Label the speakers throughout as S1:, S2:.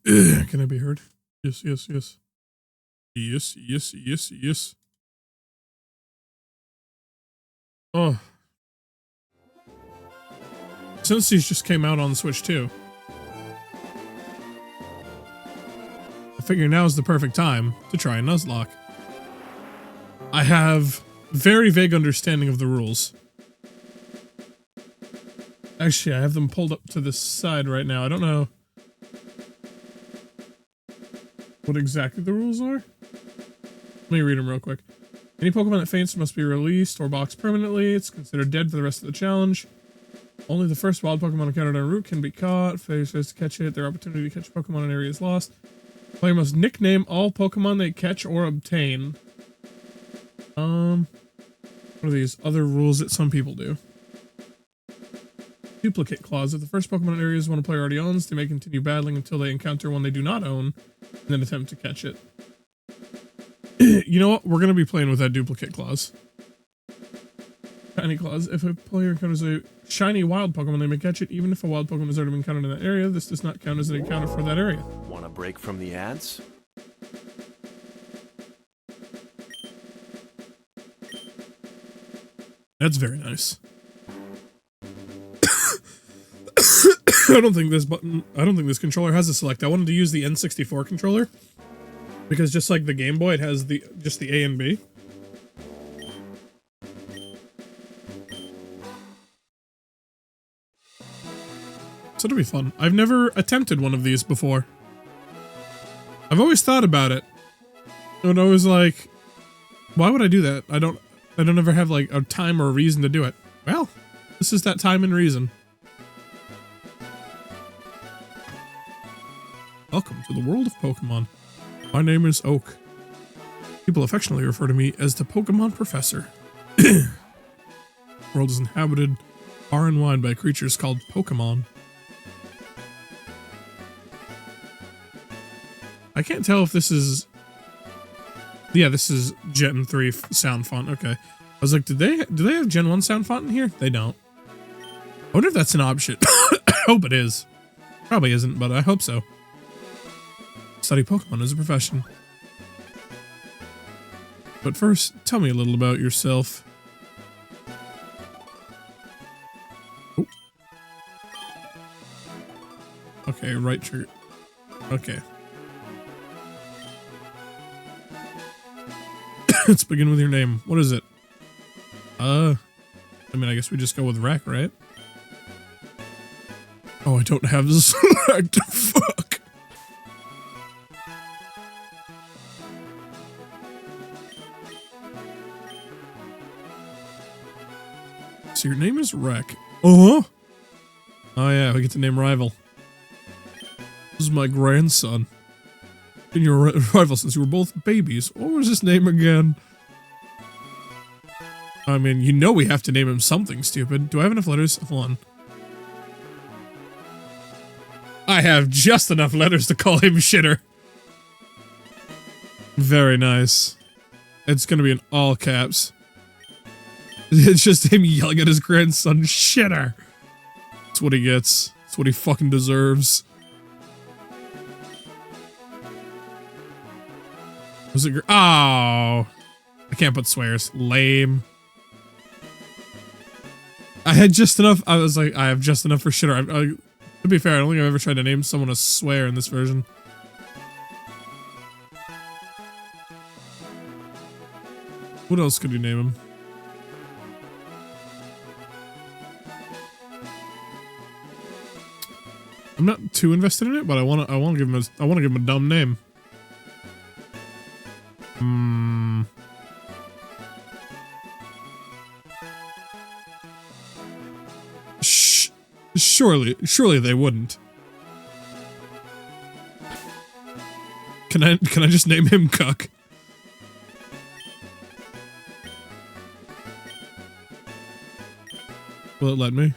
S1: Can I be heard? Yes, yes, yes. Yes, yes, yes, yes. Oh. Since these just came out on the Switch too, I figure now is the perfect time to try a nuzlocke. I have very vague understanding of the rules. Actually, I have them pulled up to this side right now. I don't know what exactly the rules are. Let me read them real quick. Any Pokemon that faints must be released or boxed permanently. It's considered dead for the rest of the challenge. Only the first wild Pokemon encountered on route can be caught. If failure fails to catch it, their opportunity to catch Pokemon in an area is lost. Player must nickname all Pokemon they catch or obtain. What are these other rules that some people do? Duplicate clause. If the first Pokemon in area is one a player already owns, they may continue battling until they encounter one they do not own, and then attempt to catch it. You know what? We're going to be playing with that duplicate clause. Shiny clause. If a player encounters a shiny wild Pokemon, they may catch it, even if a wild Pokemon has already been encountered in that area. This does not count as an encounter for that area.
S2: Want a break from the ads?
S1: That's very nice. I don't think this controller has a select. I wanted to use the N64 controller because just like the Game Boy, it has just the A and B. So it'll be fun. I've never attempted one of these before. I've always thought about it. And I was like, why would I do that? I don't ever have like a time or a reason to do it. Well, this is that time and reason. Welcome to the world of Pokemon. My name is Oak. People affectionately refer to me as the Pokemon Professor. The world is inhabited far and wide by creatures called Pokemon. I can't tell if this is... Yeah, this is Gen 3 sound font. Okay. I was like, do they have Gen 1 sound font in here? They don't. I wonder if that's an option. I hope it is. Probably isn't, but I hope so. Study Pokemon as a profession. But first, tell me a little about yourself. Oh. Okay, right trigger. Okay. Let's begin with your name. What is it? I mean, I guess we just go with Wreck, right? Oh, I don't have the select. Fuck. So your name is Wreck. Oh yeah, we get to name rival. This is my grandson. Been your rival since you were both babies. What was his name again? I mean, you know we have to name him something stupid. Do I have enough letters? Hold on. I have just enough letters to call him Shitter. Very nice. It's gonna be in all caps. It's just him yelling at his grandson, Shitter. That's what he gets. That's what he fucking deserves. Was it? Oh, I can't put swears. Lame. I had just enough. I was like, I have just enough for Shitter. To be fair, I don't think I've ever tried to name someone a swear in this version. What else could you name him? I'm not too invested in it, but I want to give him a dumb name. Surely they wouldn't. Can I just name him Cuck? Will it let me?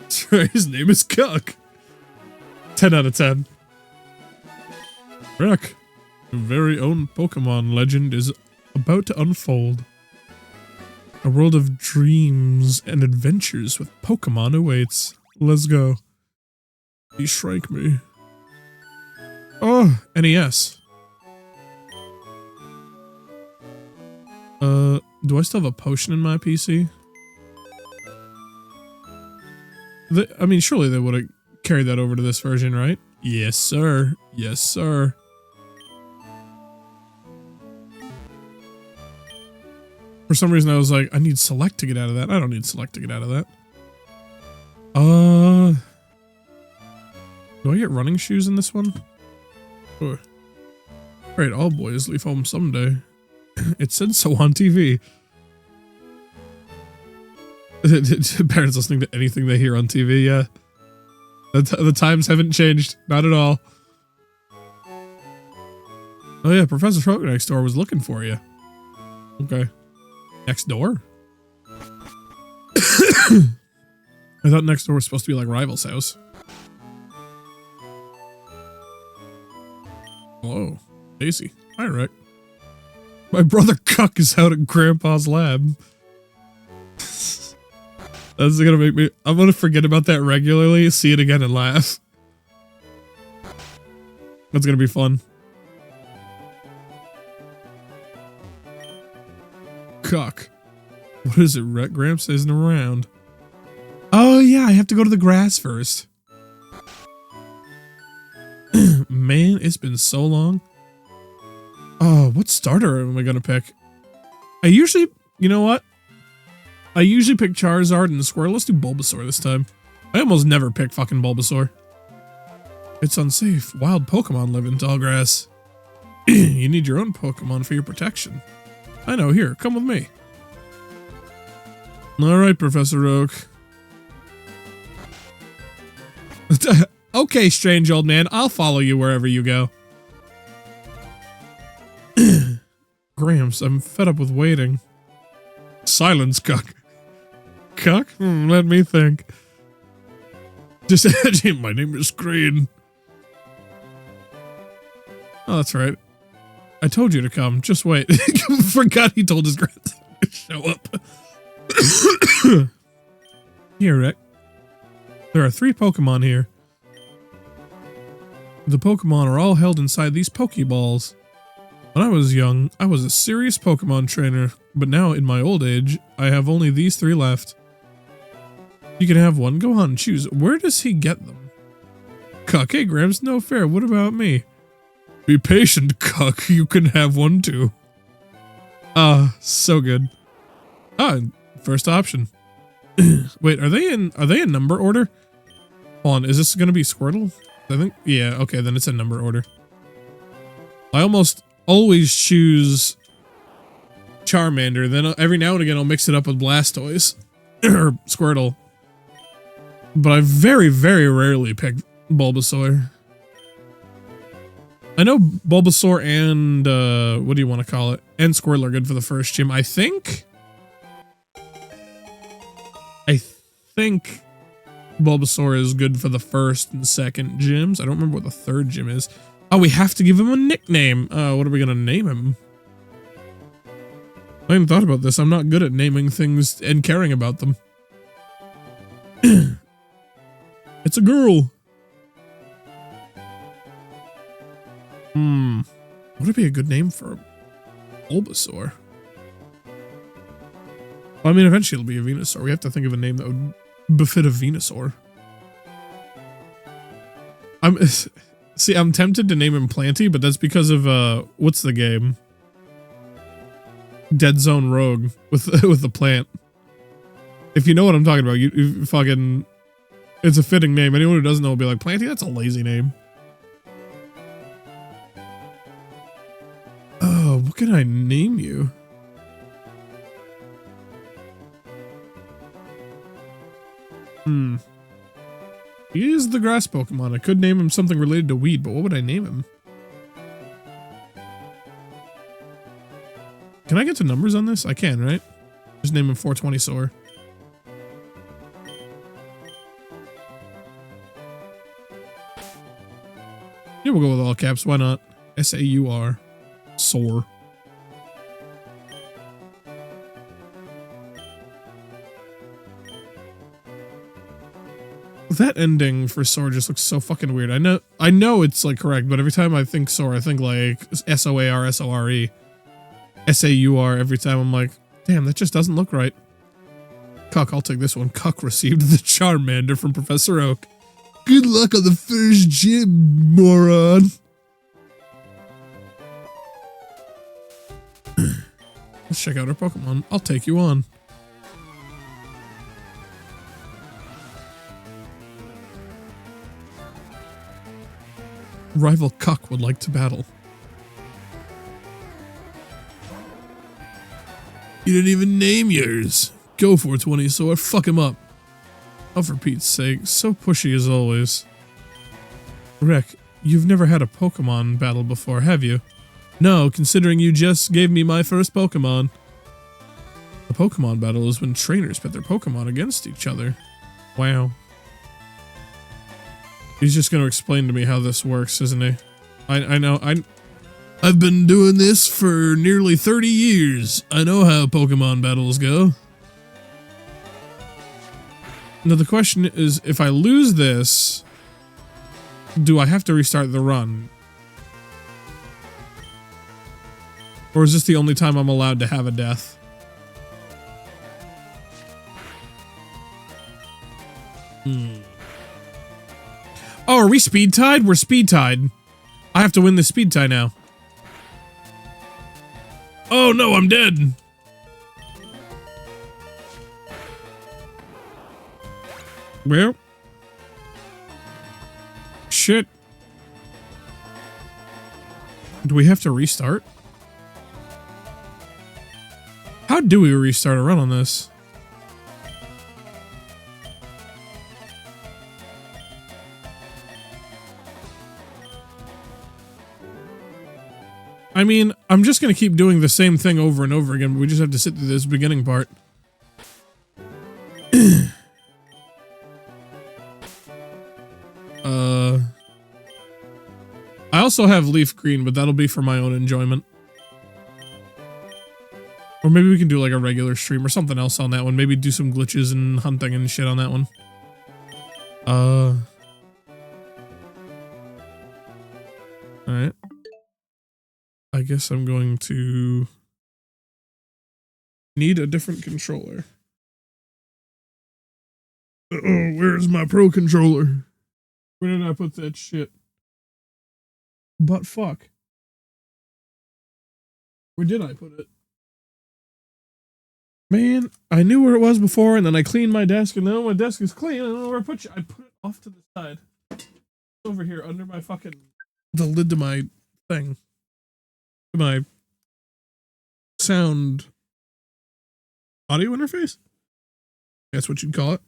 S1: That's right, his name is Cuck. 10 out of 10. Wreck, your very own Pokemon legend is about to unfold. A world of dreams and adventures with Pokemon awaits. Let's go. He shrank me. Oh, NES. Do I still have a potion in my PC? I mean, surely they would have carried that over to this version, right? Yes, sir. Yes, sir. For some reason, I was like, I need select to get out of that. I don't need select to get out of that. Do I get running shoes in this one? Oh. Alright, all boys leave home someday. It said so on TV. Parents listening to anything they hear on TV, yeah. The times haven't changed. Not at all. Oh yeah, Professor Oak next door was looking for you. Okay. Next door? I thought next door was supposed to be like Rival's house. Hello, Daisy. Hi, Rick. My brother Cuck is out at Grandpa's lab. That's gonna make me... I'm gonna forget about that regularly, see it again and laugh. That's gonna be fun. Cuck. What is it, Rick? Gramps isn't around. Oh yeah, I have to go to the grass first. Man, it's been so long. Oh, what starter am I gonna pick? I usually... You know what? I usually pick Charizard and Squirtle. Let's do Bulbasaur this time. I almost never pick fucking Bulbasaur. It's unsafe. Wild Pokemon live in tall grass. You need your own Pokemon for your protection. I know, here, come with me. Alright, Professor Oak. Okay, strange old man, I'll follow you wherever you go. Gramps, I'm fed up with waiting. Silence, Cuck. Cuck? Let me think. Just my name is Green. Oh, that's right. I told you to come. Just wait. Forgot he told his grandson to show up. Here, Rick. There are 3 Pokemon here. The Pokemon are all held inside these Pokeballs. When I was young, I was a serious Pokemon trainer, but now in my old age, I have only these 3 left. You can have one. Go on, choose. Where does he get them? Cuck, hey Gramps, no fair. What about me? Be patient, Cuck. You can have one too. Ah, so good. Ah, first option. Wait, are they in number order? Hold on, is this gonna be Squirtle? I think, yeah, okay, then it's in number order. I almost always choose Charmander, then every now and again I'll mix it up with Blastoise or Squirtle. But I very, very rarely pick Bulbasaur. I know Bulbasaur and, what do you want to call it? And Squirtle are good for the first gym. I think Bulbasaur is good for the first and second gyms. I don't remember what the third gym is. Oh, we have to give him a nickname. What are we going to name him? I haven't thought about this. I'm not good at naming things and caring about them. It's a girl. What would be a good name for Bulbasaur? Well, I mean, eventually it'll be a Venusaur. We have to think of a name that would befit a Venusaur. I'm tempted to name him Planty, but that's because of, what's the game? Dead Zone Rogue with the plant. If you know what I'm talking about, you fucking... It's a fitting name. Anyone who doesn't know will be like, Planty, that's a lazy name. Oh, what can I name you? He is the grass Pokemon. I could name him something related to weed, but what would I name him? Can I get to numbers on this? I can, right? Just name him 420 Soar. Yeah, we'll go with all caps. Why not? S-A-U-R. Soar. That ending for Sora just looks so fucking weird. I know it's like correct, but every time I think Sora, I think like S-O-A-R, S-O-R-E. S-A-U-R every time. I'm like, damn, that just doesn't look right. Cuck, I'll take this one. Cuck received the Charmander from Professor Oak. Good luck on the first gym, moron. Let's check out our Pokemon. I'll take you on. Rival Cuck would like to battle. You didn't even name yours. Go for 20, so I fuck him up. Oh, for Pete's sake, so pushy as always. Rek, you've never had a Pokemon battle before, have you? No, considering you just gave me my first Pokemon. A Pokemon battle is when trainers pit their Pokemon against each other. Wow. He's just going to explain to me how this works, isn't he? I know, I've been doing this for nearly 30 years. I know how Pokemon battles go. Now the question is, if I lose this, do I have to restart the run? Or is this the only time I'm allowed to have a death? Oh, are we speed tied? We're speed tied. I have to win this speed tie now. Oh no, I'm dead. Well. Shit. Do we have to restart? How do we restart a run on this? I mean, I'm just going to keep doing the same thing over and over again, but we just have to sit through this beginning part. I also have Leaf Green, but that'll be for my own enjoyment. Or maybe we can do like a regular stream or something else on that one. Maybe do some glitches and hunting and shit on that one. Alright. I guess I'm going to need a different controller. Uh-oh, where's my pro controller? Where did I put that shit? But fuck. Where did I put it? Man, I knew where it was before, and then I cleaned my desk, and now my desk is clean. I don't know where I put it. I put it off to the side. Over here, under my fucking... the lid to my thing. To my... sound... audio interface? That's what you'd call it.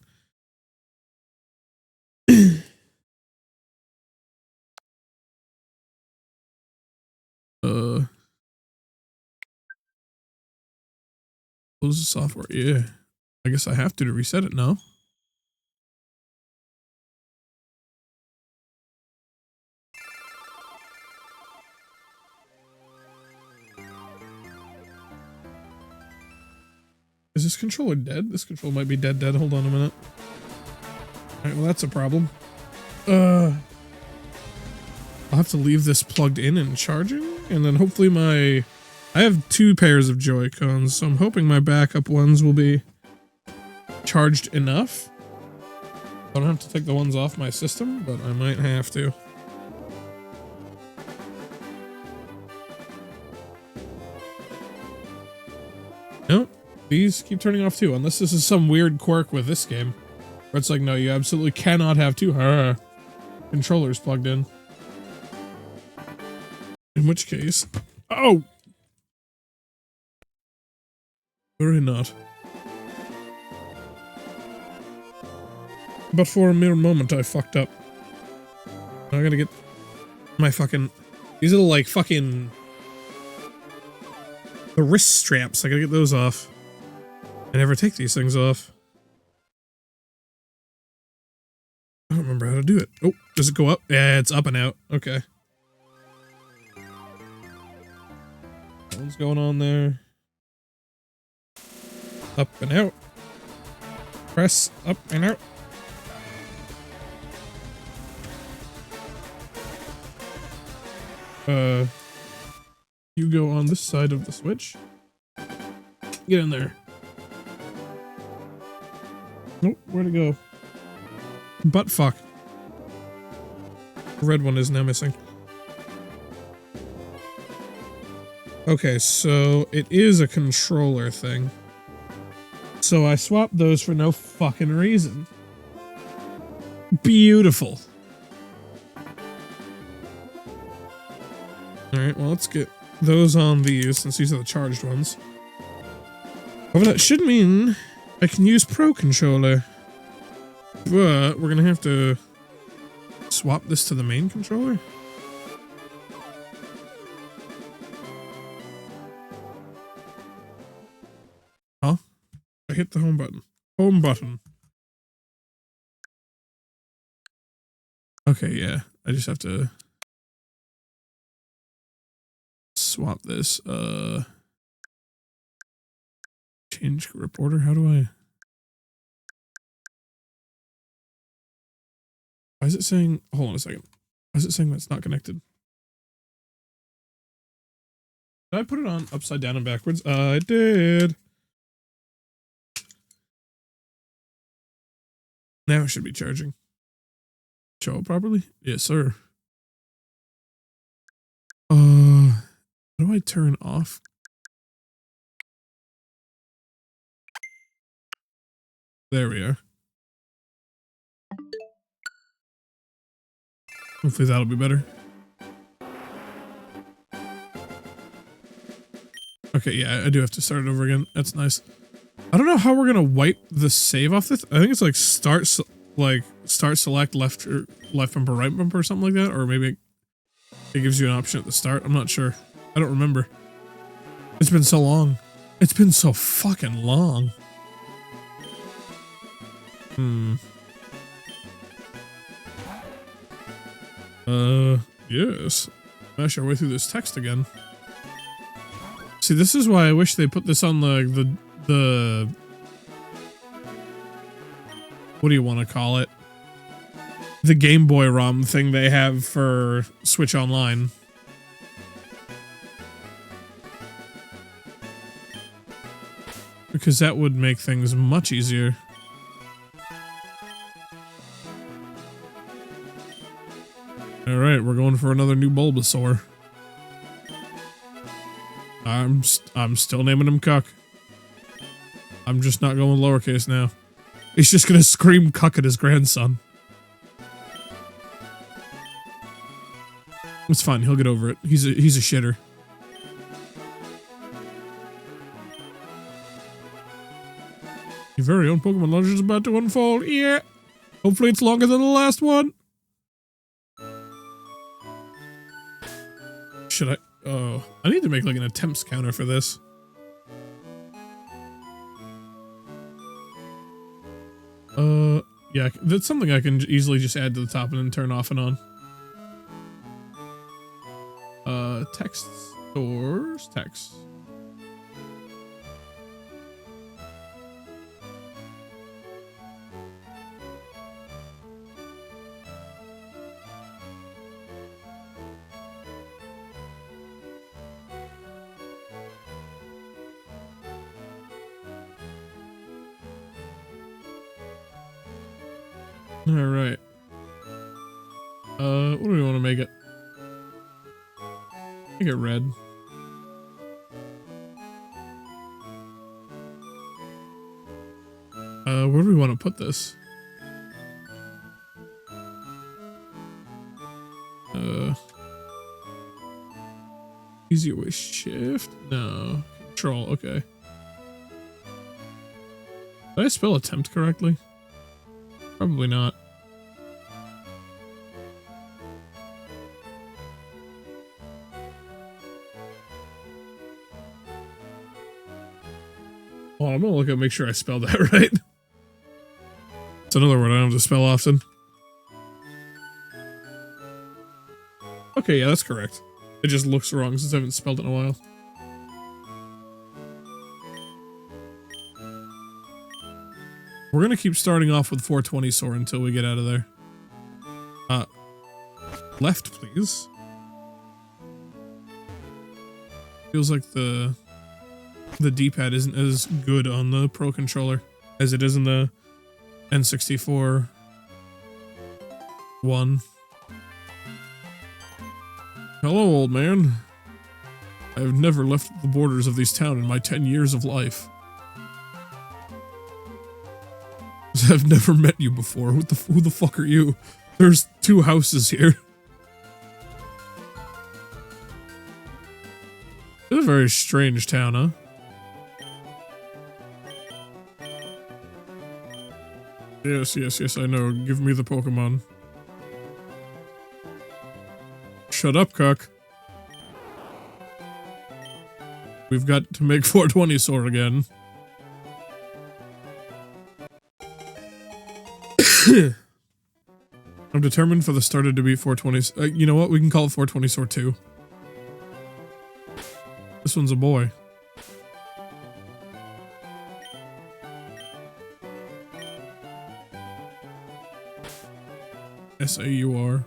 S1: Close the software. Yeah. I guess I have to reset it now. Is this controller dead? This controller might be dead. Hold on a minute. Alright, well that's a problem. I'll have to leave this plugged in and charging, and then hopefully my... I have 2 pairs of Joy-Cons, so I'm hoping my backup ones will be charged enough. I don't have to take the ones off my system, but I might have to. Nope, these keep turning off too, unless this is some weird quirk with this game. Where it's like, no, you absolutely cannot have 2 controllers plugged in. In which case... Oh! Very not. But for a mere moment, I fucked up. I gotta get my fucking... These little, like, fucking... the wrist straps, I gotta get those off. I never take these things off. I don't remember how to do it. Oh, does it go up? Yeah, it's up and out. Okay. That one's going on there. Up and out. Press up and out. You go on this side of the switch. Get in there. Nope, where'd it go? Butt fuck. The red one is now missing. Okay, so it is a controller thing. So I swapped those for no fucking reason. Beautiful. Alright, well, let's get those on these, since these are the charged ones. However, that should mean I can use Pro Controller. But we're gonna have to swap this to the main controller. Huh? I hit the home button. Home button. Okay, yeah. I just have to swap this. Change grip order. How do I? Why is it saying? Hold on a second. Why is it saying that's not connected? Did I put it on upside down and backwards? I did. Now it should be charging. Show it properly? Yes, sir. How do I turn off? There we are. Hopefully that'll be better. Okay, yeah, I do have to start it over again. That's nice. I don't know how we're gonna wipe the save off this. I think it's like start select left bumper, right bumper, or something like that, or maybe it gives you an option at the start. I'm not sure. I don't remember. It's been so long. It's been so fucking long. Yes. Smash our way through this text again. See, this is why I wish they put this on the what do you want to call it? The Game Boy ROM thing they have for Switch Online. Because that would make things much easier. Alright, we're going for another new Bulbasaur. I'm still naming him Cuck. I'm just not going lowercase now. He's just gonna scream cuck at his grandson. It's fine, he'll get over it. He's a shitter. Your very own Pokemon Legend is about to unfold. Yeah. Hopefully it's longer than the last one. Should I? Oh, I need to make like an attempts counter for this. Yeah, that's something I can easily just add to the top and then turn off and on. Text stores, text. Alright. What do we want to make it? Make it red. Where do we want to put this? Easier way shift? No. Control, okay. Did I spell attempt correctly? Probably not. Oh, I'm gonna look at make sure I spelled that right. It's another word I don't have to spell often. Okay, yeah, that's correct. It just looks wrong since I haven't spelled it in a while. We're gonna keep starting off with 420 Soar until we get out of there. Left, please. Feels like the D-pad isn't as good on the Pro controller as it is in the N64 one. Hello, old man. I have never left the borders of this town in my 10 years of life. I've never met you before. Who the fuck are you? There's 2 houses here. It's a very strange town, huh? Yes, yes, yes, I know. Give me the Pokemon. Shut up, cuck. We've got to make 420 sword again. I'm determined for the starter to be 420. You know what? We can call it 420 sword 2. This one's a boy. S-A-U-R.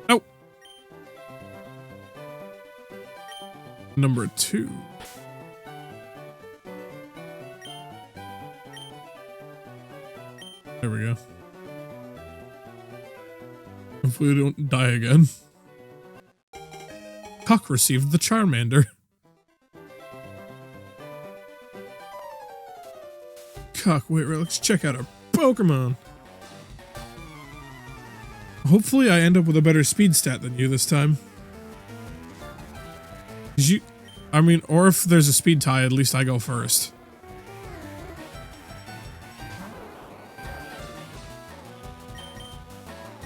S1: Oh! Number 2. There we go. Hopefully we don't die again. Cock received the Charmander. Cock, wait, let's check out our Pokemon. Hopefully I end up with a better speed stat than you this time. Or if there's a speed tie, at least I go first.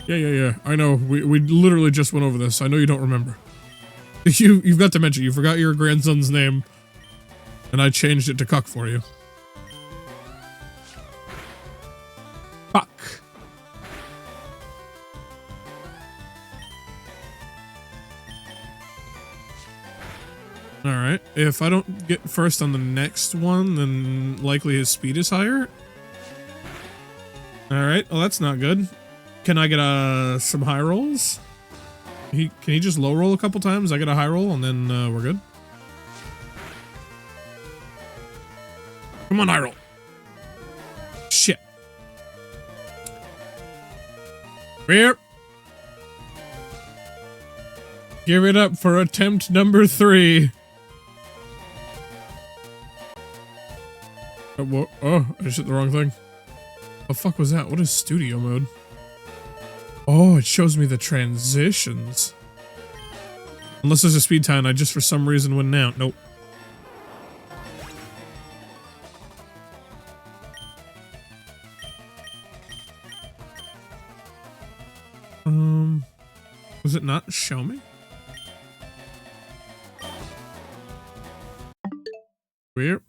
S1: Yeah. I know. We literally just went over this. I know you don't remember. You've got to mention, you forgot your grandson's name, and I changed it to Cuck for you. Fuck. Alright, if I don't get first on the next one, then likely his speed is higher. Alright, well that's not good. Can I get some high rolls? Can he just low roll a couple times? I get a high roll and then we're good. Come on, high roll. Shit. Here. Give it up for attempt number 3. Oh, I just hit the wrong thing. The fuck was that? What is studio mode? Oh, it shows me the transitions. Unless there's a speed tie and I just for some reason went out. Nope. Was it not show me? Weird.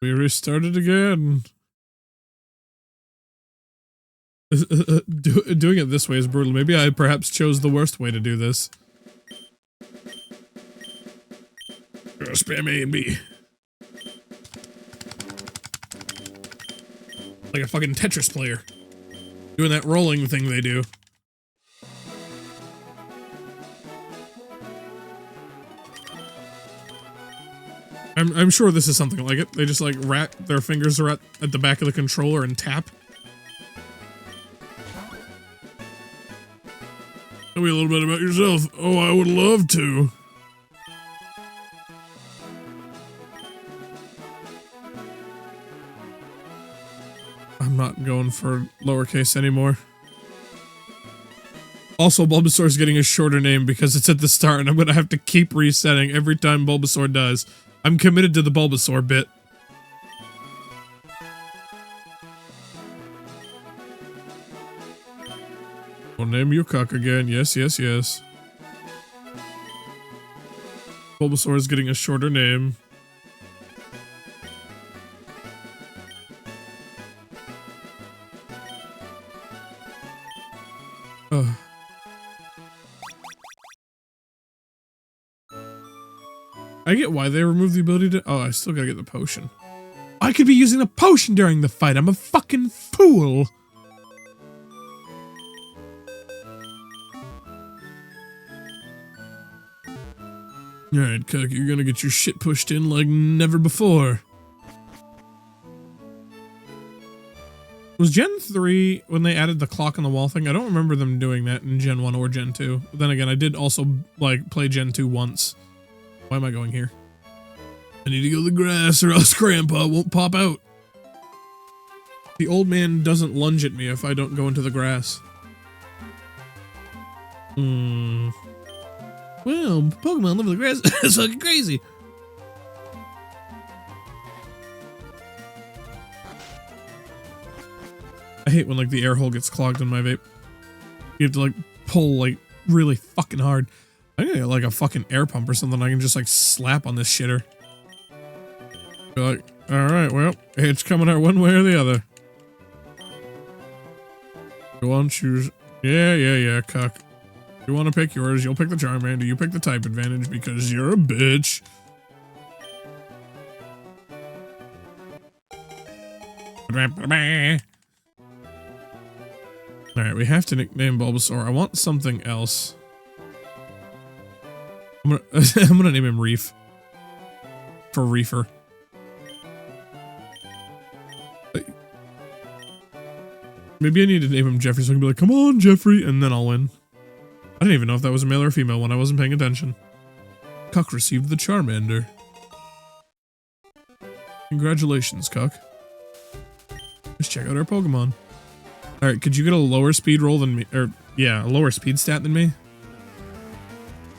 S1: We restarted again. Doing it this way is brutal. Maybe I perhaps chose the worst way to do this. Spam A and B. Like a fucking Tetris player. Doing that rolling thing they do. I'm sure this is something like it. They just like wrap their fingers at the back of the controller and tap. Tell me a little bit about yourself. Oh, I would love to. I'm not going for lowercase anymore. Also, Bulbasaur's getting a shorter name because it's at the start, and I'm gonna have to keep resetting every time Bulbasaur dies. I'm committed to the Bulbasaur bit. We'll name you Cuck again. Yes, yes, yes. Bulbasaur is getting a shorter name. Ugh. I get why they removed the ability to... Oh, I still gotta get the potion. I could be using the potion during the fight. I'm a fucking fool. Alright, Cook, you're gonna get your shit pushed in like never before. Was Gen 3, when they added the clock on the wall thing, I don't remember them doing that in Gen 1 or Gen 2. But then again, I did also, like, play Gen 2 once. Why am I going here? I need to go to the grass or else Grandpa won't pop out. The old man doesn't lunge at me if I don't go into the grass. Well, Pokemon live in the grass. It's fucking crazy. I hate when, like, the air hole gets clogged in my vape. You have to, like, pull, like, really fucking hard. I need, like, a fucking air pump or something I can just, like, slap on this shitter. Be like, alright, well, it's coming out one way or the other. You want to choose? Yeah, cuck. You want to pick yours, you'll pick the Charmander, you pick the type advantage because you're a bitch. Alright, we have to nickname Bulbasaur. I want something else. I'm gonna name him Reef. For Reefer. Maybe I need to name him Jeffrey so I can be like, come on, Jeffrey, and then I'll win. I didn't even know if that was a male or a female when I wasn't paying attention. Cuck received the Charmander. Congratulations, Cuck. Let's check out our Pokemon. Alright, could you get a lower speed roll than me? Or, yeah, a lower speed stat than me?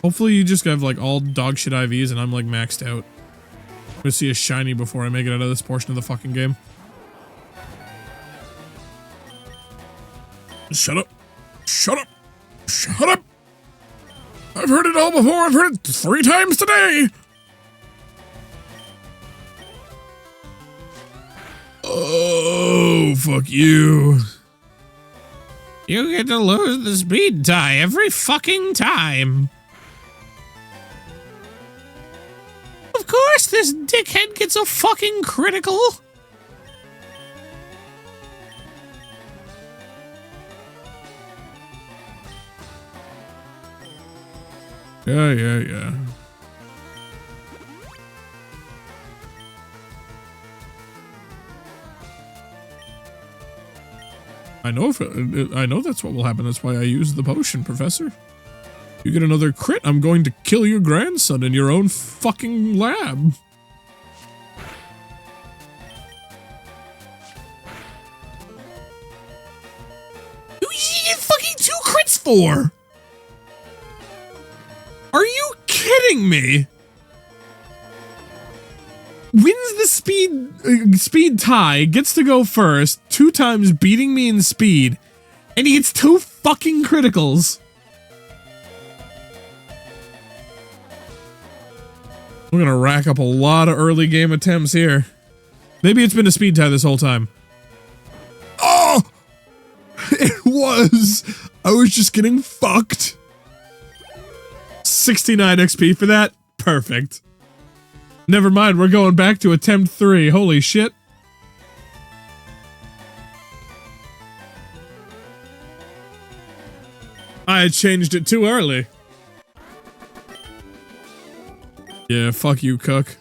S1: Hopefully you just have, like, all dog shit IVs and I'm, like, maxed out. I'm gonna see a shiny before I make it out of this portion of the fucking game. Shut up. Shut up. Shut up. I've heard it all before. I've heard it 3 times today. Oh, fuck you. You get to lose the speed tie every fucking time. Of course this dickhead gets a fucking critical. Yeah. I know that's what will happen. That's why I use the potion, Professor. You get another crit, I'm going to kill your grandson in your own fucking lab. Who did you get fucking 2 crits for? Are you kidding me? Wins the speed tie, gets to go first, 2 times beating me in speed, and he gets 2 fucking criticals. We're gonna rack up a lot of early game attempts here. Maybe it's been a speed tie this whole time. Oh! It was! I was just getting fucked. 69 XP for that? Perfect. Never mind, we're going back to attempt 3. Holy shit. I changed it too early. Yeah, fuck you, Cook.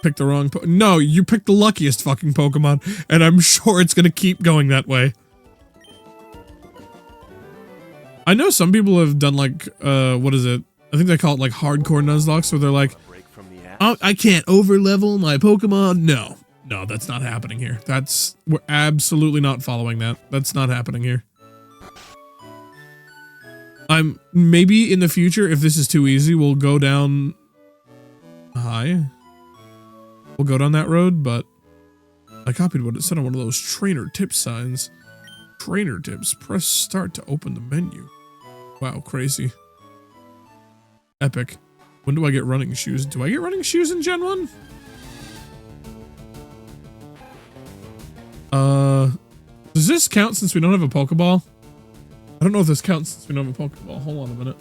S1: Picked the wrong No, you picked the luckiest fucking Pokemon, and I'm sure it's gonna keep going that way. I know some people have done like, what is it? I think they call it like hardcore nuzlocks, where they're like, oh, I can't overlevel my Pokemon. No, that's not happening here. We're absolutely not following that. That's not happening here. Maybe in the future, if this is too easy, we'll go down we'll go down that road, but I copied what it said on one of those trainer tip signs. Trainer tips, press start to open the menu. Wow, crazy. Epic. When do I get running shoes? Do I get running shoes in Gen 1? Does this count since we don't have a Pokeball? I don't know if this counts since we don't have a Pokeball. Hold on a minute.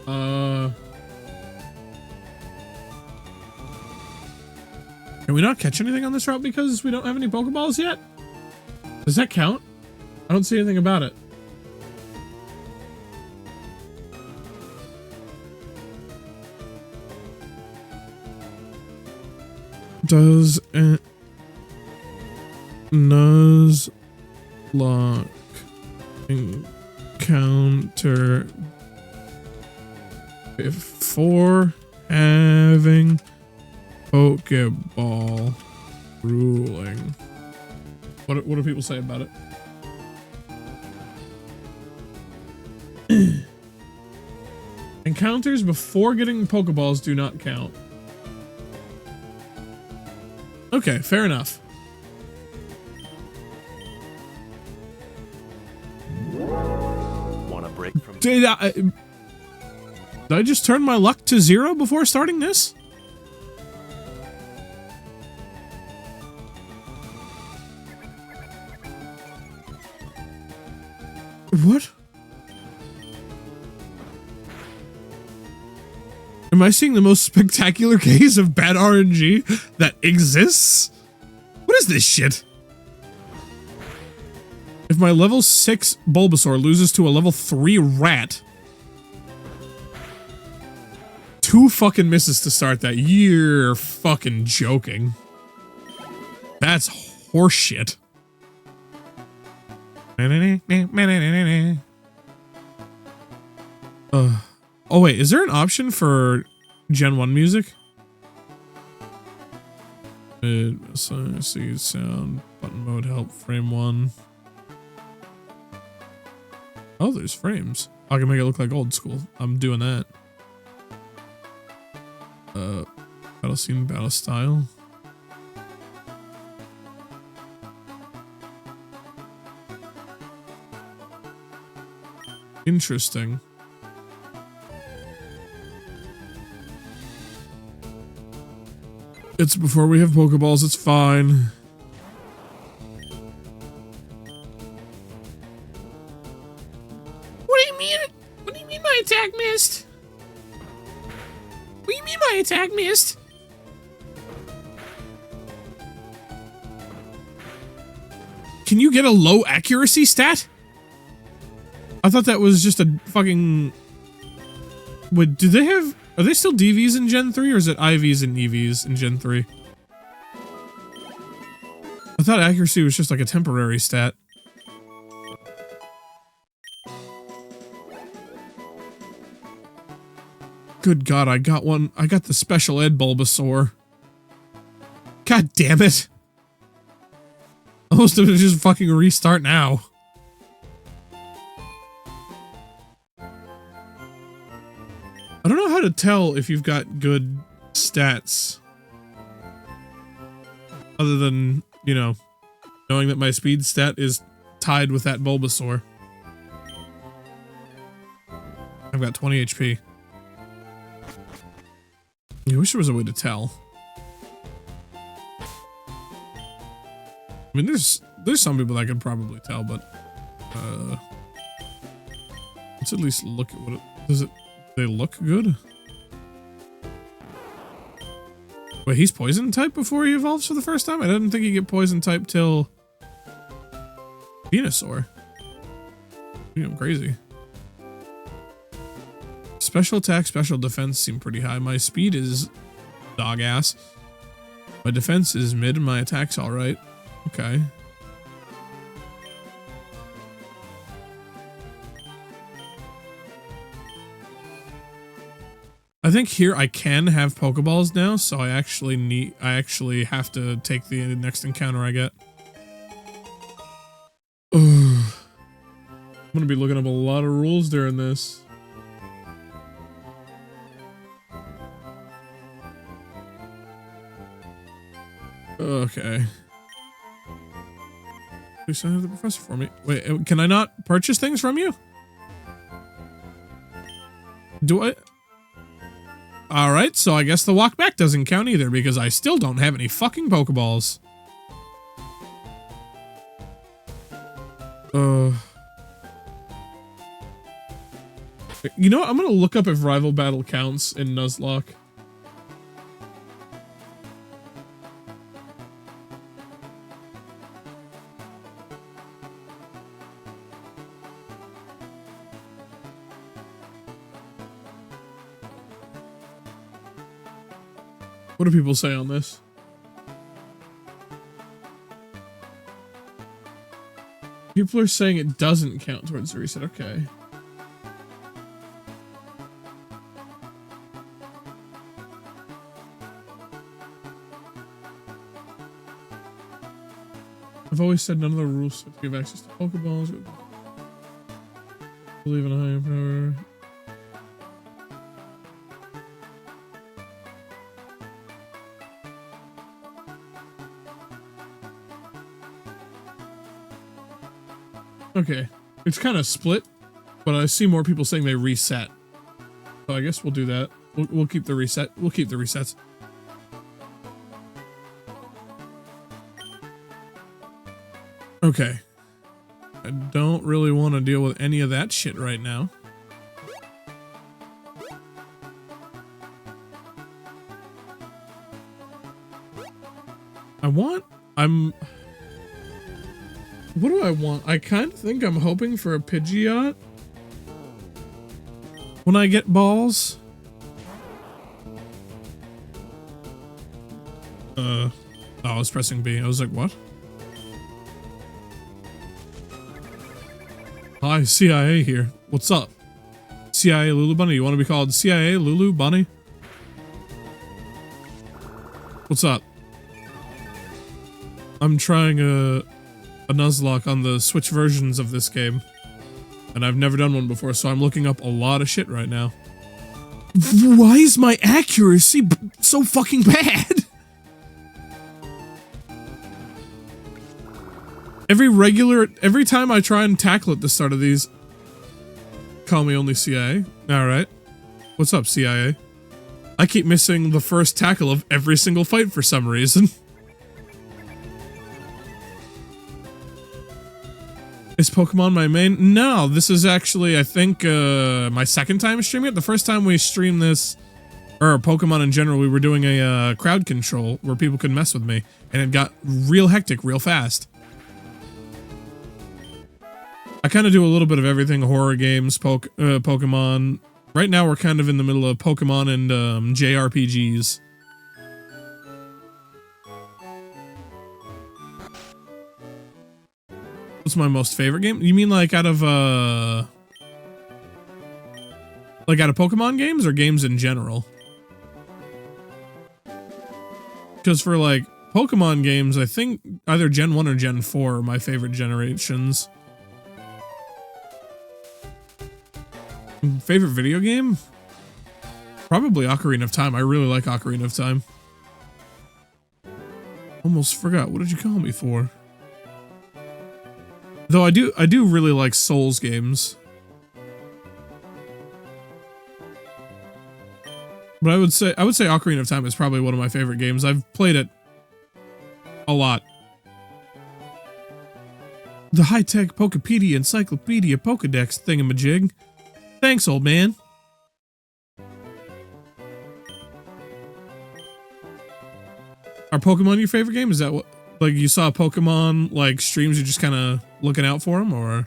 S1: Can we not catch anything on this route because we don't have any Pokeballs yet? Does that count? I don't see anything about it. Does it nuzlocke encounter before having Pokeball ruling? What do people say about it? Encounters before getting Pokeballs do not count. Okay, fair enough.
S2: Want a break from?
S1: Did I just turn my luck to 0 before starting this? What? Am I seeing the most spectacular case of bad RNG that exists? What is this shit? If my level 6 Bulbasaur loses to a level 3 rat, 2 fucking misses to start that. You're fucking joking. That's horseshit. Oh wait, is there an option for Gen 1 music? See sound, button mode, help, frame 1. Oh, there's frames. I can make it look like old school. I'm doing that. Battle scene, battle style. Interesting. It's before we have Pokeballs, it's fine. What do you mean? What do you mean my attack missed? What do you mean my attack missed? Can you get a low accuracy stat? I thought that was just a fucking... Wait, do they have... Are they still DVs in Gen 3 or is it IVs and EVs in Gen 3? I thought accuracy was just like a temporary stat. Good God, I got one. I got the special ed Bulbasaur. God damn it. Almost have to just fucking restart now. I don't know how to tell if you've got good stats. Other than, you know, knowing that my speed stat is tied with that Bulbasaur. I've got 20 HP. I wish there was a way to tell. I mean, there's some people that could probably tell, but let's at least look at what it does. They look good. Wait, he's poison type before he evolves for the first time? I didn't think he'd get poison type till Venusaur. You know, crazy. Special attack, special defense seem pretty high. My speed is dog ass. My defense is mid and my attack's alright. Okay. I think here I can have Pokeballs now, so I actually have to take the next encounter I get. I'm gonna be looking up a lot of rules during this. Okay. Please sign up the professor for me. Wait, can I not purchase things from you? Do I? Alright, so I guess the walk back doesn't count either because I still don't have any fucking Pokeballs. You know what? I'm gonna look up if rival battle counts in Nuzlocke. What do people say on this? People are saying it doesn't count towards the reset. Okay. I've always said none of the rules give access to Pokeballs. Believe in a higher power. Okay, it's kind of split, but I see more people saying they reset. So I guess we'll do that. We'll keep the reset. We'll keep the resets. Okay. I don't really want to deal with any of that shit right now. What do I want? I kind of think I'm hoping for a Pidgeot when I get balls. Oh, I was pressing B. I was like, what? Hi, CIA here. What's up? CIA Lulu Bunny. You want to be called CIA Lulu Bunny? What's up? I'm trying a nuzlocke on the Switch versions of this game, and I've never done one before, so I'm looking up a lot of shit right now. Why is my accuracy so fucking bad? Every time I try and tackle at the start of these, call me only CIA. Alright. What's up, CIA? I keep missing the first tackle of every single fight for some reason. Is Pokemon my main? No, this is actually, I think, my second time streaming it. The first time we streamed this, or Pokemon in general, we were doing a crowd control where people could mess with me, and it got real hectic real fast. I kind of do a little bit of everything, horror games, Pokemon. Right now we're kind of in the middle of Pokemon and JRPGs. What's my most favorite game? You mean like out of Pokemon games or games in general? Because for like Pokemon games, I think either Gen 1 or Gen 4 are my favorite generations. Favorite video game? Probably Ocarina of Time. I really like Ocarina of Time. Almost forgot. What did you call me for? Though I do really like Souls games. But I would say Ocarina of Time is probably one of my favorite games. I've played it a lot. The high-tech Pokepedia Encyclopedia Pokedex thingamajig. Thanks, old man. Are Pokemon your favorite game? Is that what, like, you saw Pokemon, like, streams, you're just kind of looking out for them, or?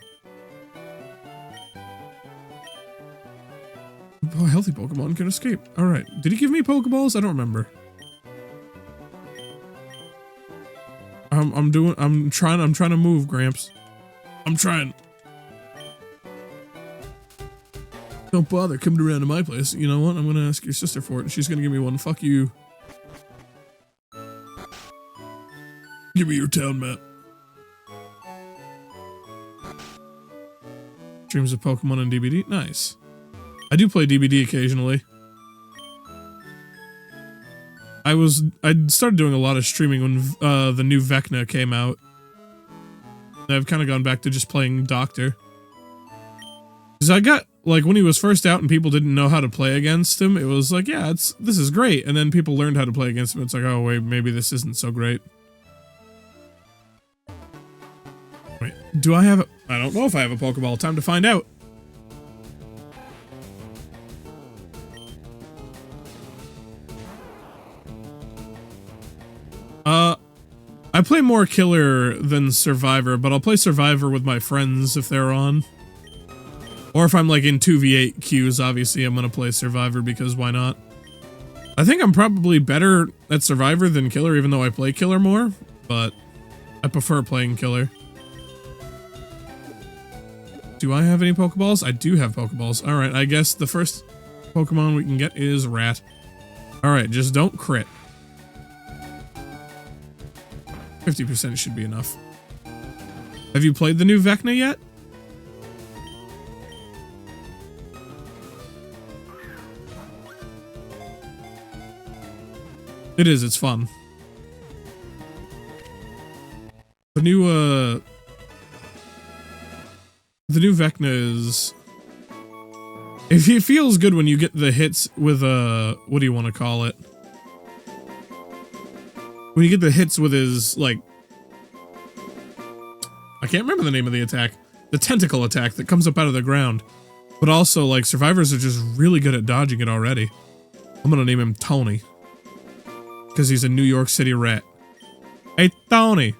S1: Oh, healthy Pokemon can escape. Alright. Did he give me Pokeballs? I don't remember. I'm trying to move, Gramps. I'm trying. Don't bother coming around to my place. You know what? I'm gonna ask your sister for it, and she's gonna give me one. Fuck you. Give me your town map. Streams of Pokemon and DBD? Nice. I do play DBD occasionally. I started doing a lot of streaming when the new Vecna came out. I've kind of gone back to just playing Doctor. Because I got, like, when he was first out and people didn't know how to play against him, it was like, yeah, this is great. And then people learned how to play against him. It's like, oh, wait, maybe this isn't so great. Wait, do I have I don't know if I have a Pokeball. Time to find out. play more killer than survivor, but I'll play survivor with my friends if they're on. Or if I'm like in 2v8 queues, obviously I'm gonna play survivor because why not? I think I'm probably better at survivor than killer, even though I play killer more, but I prefer playing killer. Do I have any Pokeballs? I do have Pokeballs. Alright, I guess the first Pokemon we can get is Rat. Alright, just don't crit. 50% should be enough. Have you played the new Vecna yet? It is, it's fun. The new Vecna is... It feels good when you get the hits with, what do you want to call it? When you get the hits with his, like... I can't remember the name of the attack. The tentacle attack that comes up out of the ground. But also, like, survivors are just really good at dodging it already. I'm gonna name him Tony. Because he's a New York City rat. Hey, Tony!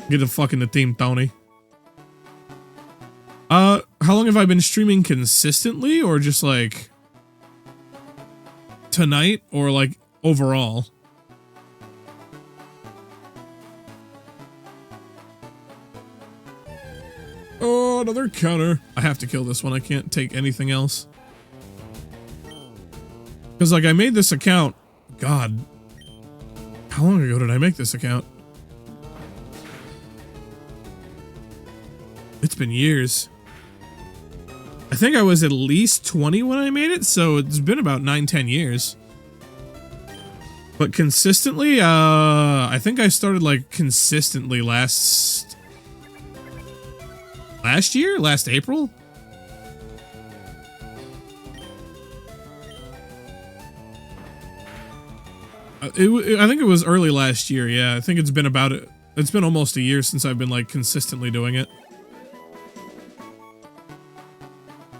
S1: Get the fuck in the team, Tony. How long have I been streaming consistently, or just like tonight, or like overall? Oh, another counter. I have to kill this one. I can't take anything else. Because like I made this account, God, how long ago did I make this account? It's been years. I think I was at least 20 when I made it, so it's been about 9-10 years. But consistently, I think I started like consistently last year? Last April? I think it was early last year, yeah. I think it's been about it. It's been almost a year since I've been like consistently doing it.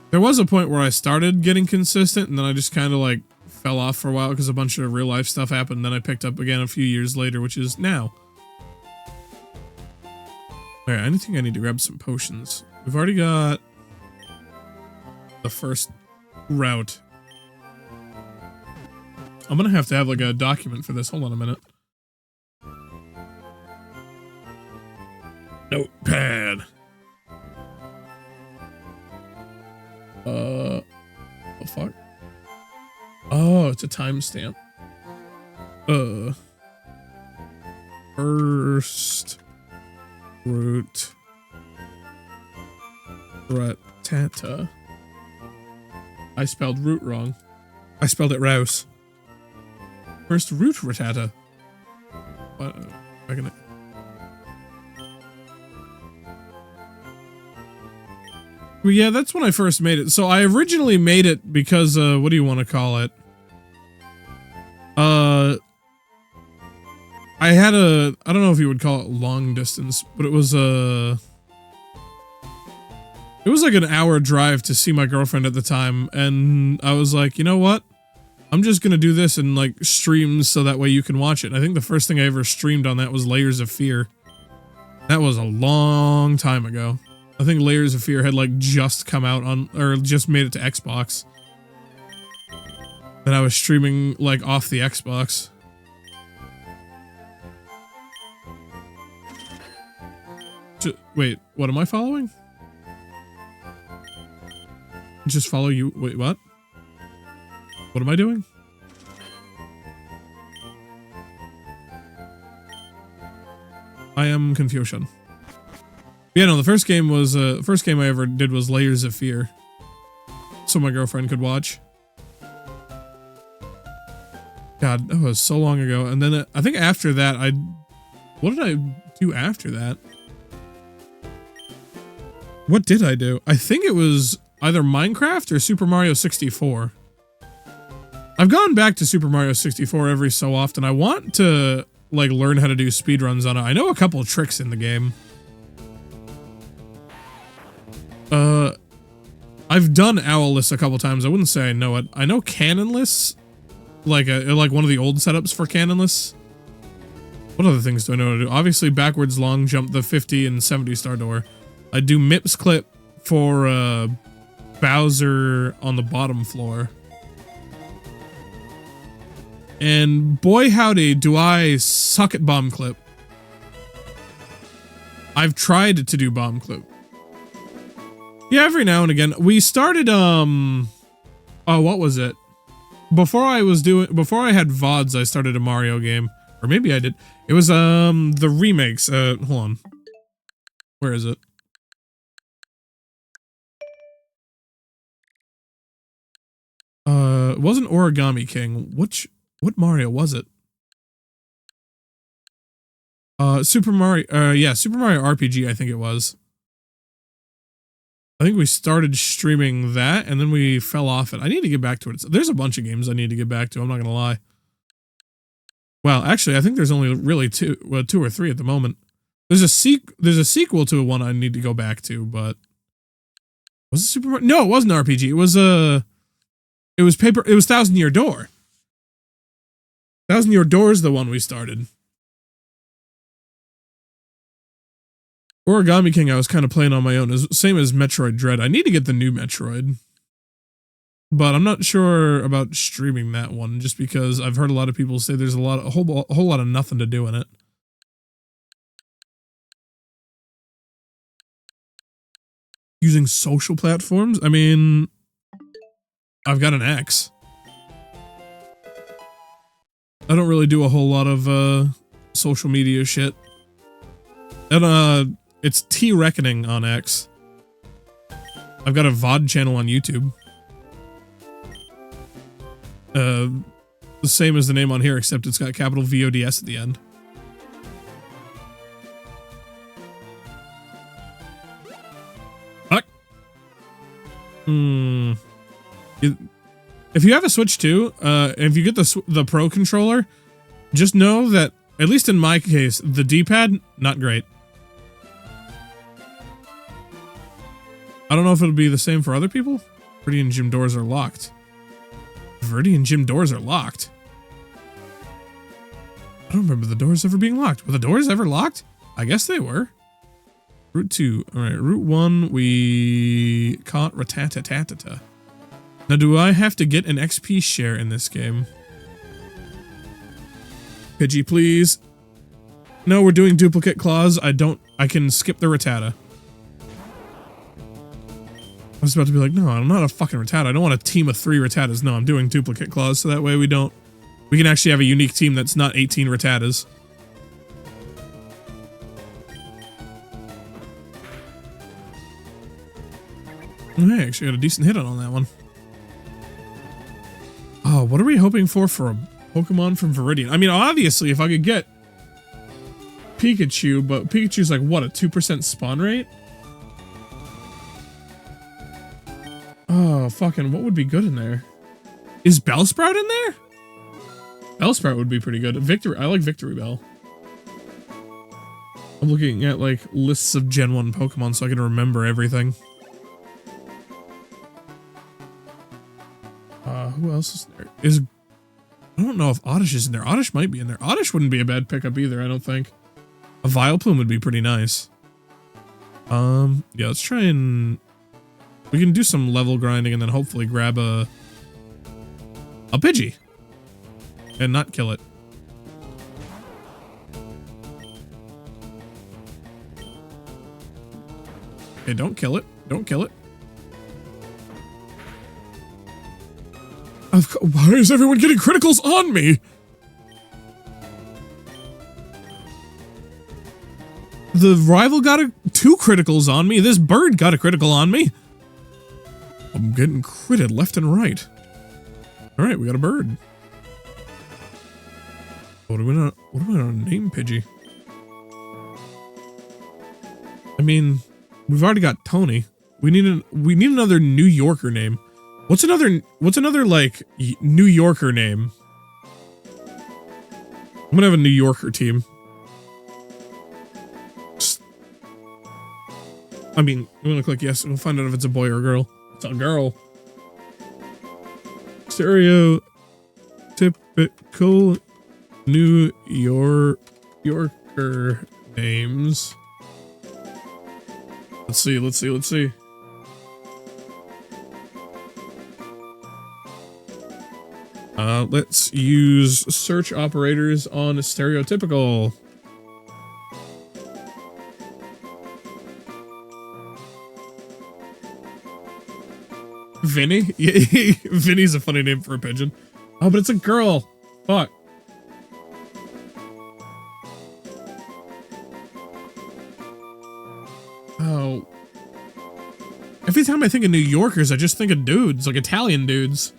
S1: There was a point where I started getting consistent, and then I just kind of like fell off for a while because a bunch of real life stuff happened. And then I picked up again a few years later, which is now. Alright, I think I need to grab some potions. We've already got the first route. I'm gonna have to have like a document for this. Hold on a minute. Notepad. What the fuck? Oh, it's a timestamp. First route. Ratata. I spelled root wrong. I spelled it rouse. First root Ratata. What? I can... Well, yeah, that's when I first made it. So I originally made it because, what do you want to call it? I had a, I don't know if you would call it long distance, but it was like an hour drive to see my girlfriend at the time. And I was like, you know what? I'm just going to do this and like streams so that way you can watch it. And I think the first thing I ever streamed on that was Layers of Fear. That was a long time ago. I think Layers of Fear had like just come out on, or just made it to Xbox. And I was streaming like off the Xbox. Wait, what am I following? Just follow you. Wait, what? What am I doing? I am Confucian. Yeah, no, the first game was, first game I ever did was Layers of Fear. So my girlfriend could watch. God, that was so long ago. And then I think after that, what did I do after that? What did I do? I think it was either Minecraft or Super Mario 64. I've gone back to Super Mario 64 every so often. I want to, like, learn how to do speedruns on it. I know a couple tricks in the game. I've done Owlless a couple times. I wouldn't say I know it. I know Cannonless, like one of the old setups for Cannonless. What other things do I know how to do? Obviously, backwards long jump the 50 and 70 star door. I do Mips clip for Bowser on the bottom floor. And boy howdy, do I suck at bomb clip. I've tried to do bomb clip. Yeah, every now and again. We started, oh, what was it? Before I had VODs, I started a Mario game. Or maybe I did. It was, the remakes. Hold on. Where is it? It wasn't Origami King. What Mario was it? Super Mario, yeah, Super Mario RPG, I think it was. I think we started streaming that, and then we fell off it. I need to get back to it. There's a bunch of games I need to get back to, I'm not gonna lie. Well, actually, I think there's only really two or three at the moment. There's a sequel to one I need to go back to, but... Was it Super Mario? No, it wasn't RPG. It was, it was Thousand Year Door. Thousand Year Door is the one we started. Origami King I was kind of playing on my own. Same as Metroid Dread. I need to get the new Metroid. But I'm not sure about streaming that one, just because I've heard a lot of people say there's a whole lot of nothing to do in it. Using social platforms? I mean, I've got an X. I don't really do a whole lot of social media shit. And it's T-Reckoning on X. I've got a VOD channel on YouTube. The same as the name on here, except it's got capital VODS at the end. Fuck. If you have a Switch 2, if you get the Pro controller, just know that, at least in my case, the D-pad, not great. I don't know if it'll be the same for other people. Viridian Gym doors are locked. Viridian Gym doors are locked? I don't remember the doors ever being locked. Were the doors ever locked? I guess they were. Route 2. Alright, Route 1, we caught Ratatatatata. Now, do I have to get an XP share in this game? Pidgey, please. No, we're doing duplicate claws. I can skip the Rattata. I was about to be like, no, I'm not a fucking Rattata. I don't want a team of 3 Rattatas. No, I'm doing duplicate claws, so that way we can actually have a unique team that's not 18 Rattatas. I actually got a decent hit on that one. Oh, what are we hoping for a Pokemon from Viridian? I mean, obviously, if I could get Pikachu, but Pikachu's like, what, a 2% spawn rate? Oh, fucking, what would be good in there? Is Bellsprout in there? Bellsprout would be pretty good. I like Victory Bell. I'm looking at, like, lists of Gen 1 Pokemon so I can remember everything. Who else is there? I don't know if Oddish is in there. Oddish might be in there. Oddish wouldn't be a bad pickup either, I don't think. A Vileplume would be pretty nice. Yeah, let's try and... We can do some level grinding and then hopefully grab a Pidgey. And not kill it. Okay, don't kill it. Don't kill it. Why is everyone getting criticals on me? The rival got 2 criticals on me. This bird got a critical on me. I'm getting critted left and right. All right, we got a bird. What do we gonna name Pidgey? I mean, we've already got Tony. We need another New Yorker name. What's another like New Yorker name? I'm gonna have a New Yorker team. I mean, I'm gonna click yes, and we'll find out if it's a boy or a girl. It's a girl. Stereotypical New Yorker Yorker names. Let's see. Let's use search operators on stereotypical. Vinny? Yeah, Vinny's a funny name for a pigeon. Oh, but it's a girl. Fuck. Oh. Every time I think of New Yorkers, I just think of dudes, like Italian dudes.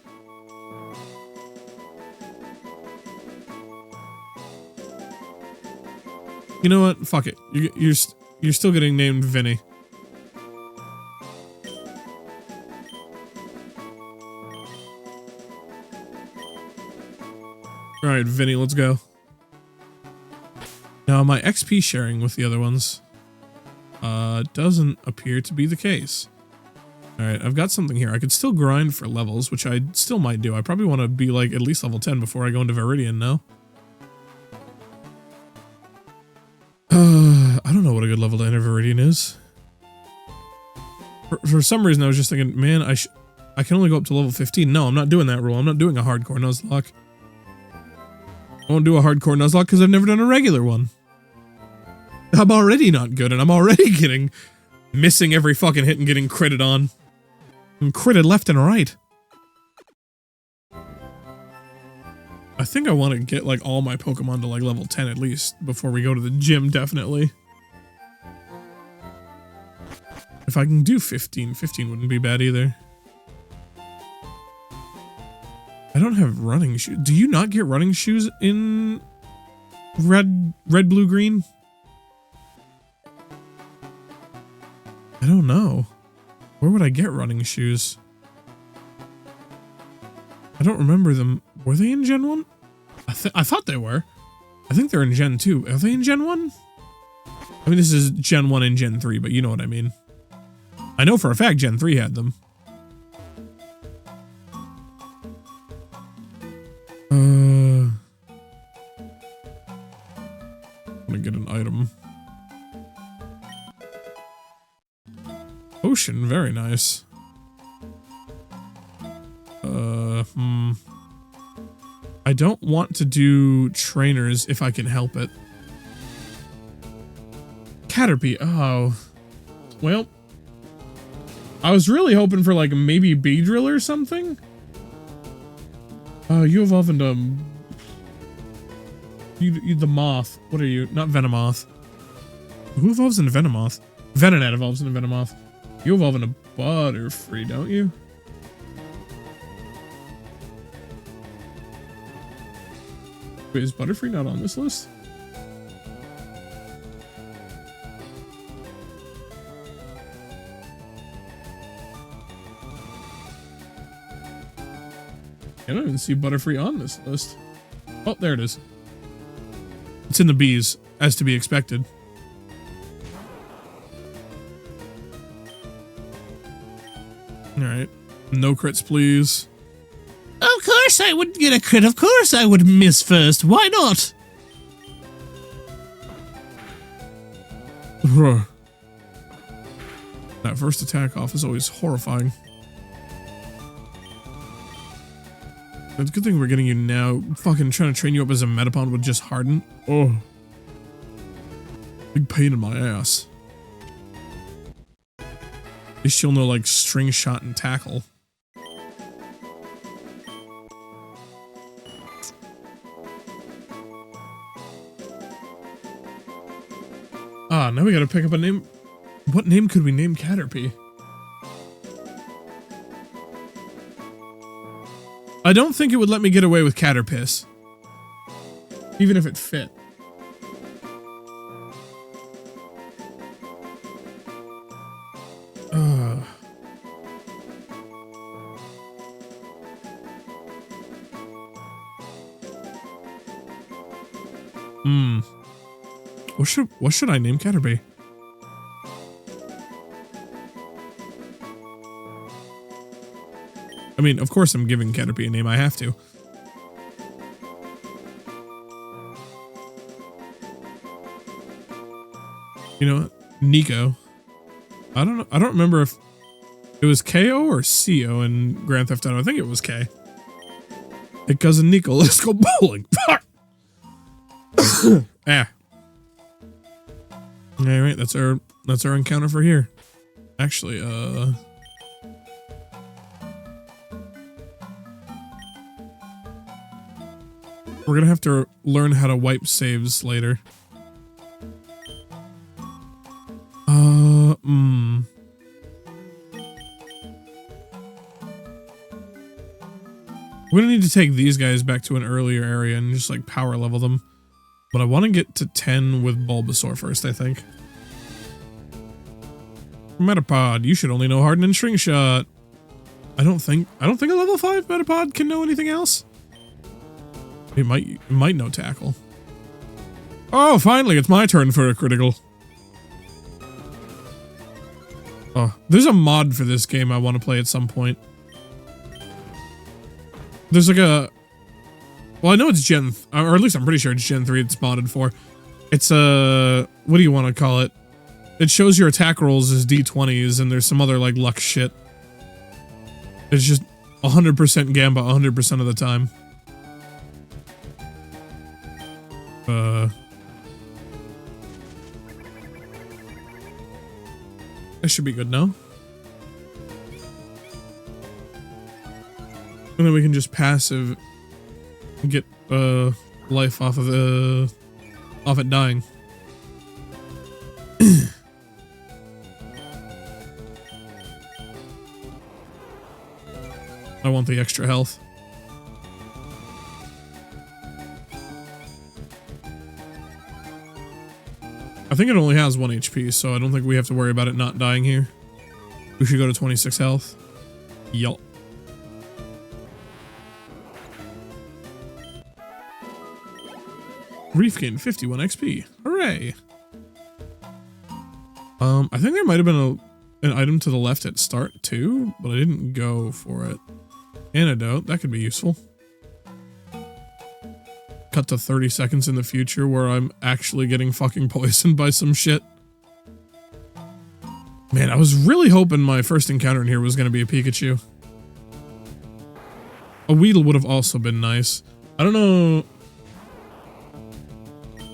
S1: You know what? Fuck it. You're still getting named Vinny. All right, Vinny, let's go. Now, my XP sharing with the other ones doesn't appear to be the case. All right, I've got something here. I could still grind for levels, which I still might do. I probably want to be like at least level 10 before I go into Viridian now. I don't know what a good level to enter Viridian is. For some reason, I was just thinking, man, I can only go up to level 15. No, I'm not doing that rule. I'm not doing a hardcore nuzlocke. I won't do a hardcore nuzlocke because I've never done a regular one. I'm already not good, and I'm already missing every fucking hit and getting critted on. I'm critted left and right. I think I want to get like all my Pokemon to like level 10 at least before we go to the gym, definitely. If I can do 15 wouldn't be bad either. I don't have running shoes. Do you not get running shoes in red, blue, green? I don't know. Where would I get running shoes? I don't remember them. Were they in Gen 1? I thought they were. I think they're in Gen 2. Are they in Gen 1? I mean, this is Gen 1 and Gen 3, but you know what I mean. I know for a fact Gen 3 had them. I'm gonna get an item. Ocean, very nice. I don't want to do trainers if I can help it. Caterpie, oh. Well, I was really hoping for like maybe Beedrill or something. Oh, you evolve into you the moth. What are you? Not Venomoth. Who evolves into Venomoth? Venonat evolves into Venomoth. You evolve into Butterfree, don't you? Wait, is Butterfree not on this list? I don't even see Butterfree on this list. Oh, there it is. It's in the bees, as to be expected. Alright. No crits, please. Of course I would get a crit. Of course I would miss first. Why not? That first attack off is always horrifying. It's a good thing we're getting you now. Fucking trying to train you up as a Metapod would just harden. Oh. Big pain in my ass. At least you'll know like string shot and tackle. Ah, now we gotta pick up a name. What name could we name Caterpie? I don't think it would let me get away with Caterpiss. Even if it fit. What should I name Caterpie? I mean, of course I'm giving Caterpie a name, I have to. You know, Niko. I don't know. I don't remember if it was KO or CO in Grand Theft Auto. I think it was K. Hey, cousin Niko, let's go bowling. Fuck. Ah. All right, that's our encounter for here. Actually, we're gonna have to learn how to wipe saves later. We're gonna need to take these guys back to an earlier area and just like power level them. But I want to get to 10 with Bulbasaur first, I think. Metapod, you should only know Harden and String Shot. I don't think a level 5 Metapod can know anything else. It might know Tackle. Oh, finally, it's my turn for a critical. Oh, there's a mod for this game I want to play at some point. There's like a... Well, I know it's Gen... Or at least I'm pretty sure it's Gen 3 it's modded for. It's a... What do you want to call it? It shows your attack rolls as D20s, and there's some other, like, luck shit. It's just 100% Gamba 100% of the time. That should be good now. And then we can just passive get life off of it dying. I want the extra health. I think it only has 1 HP, so I don't think we have to worry about it not dying here. We should go to 26 health. Yup. Reef gained 51 XP. Hooray! I think there might have been an item to the left at start too, but I didn't go for it. Antidote, that could be useful. Cut to 30 seconds in the future where I'm actually getting fucking poisoned by some shit. Man, I was really hoping my first encounter in here was going to be a Pikachu. A Weedle would have also been nice. I don't know...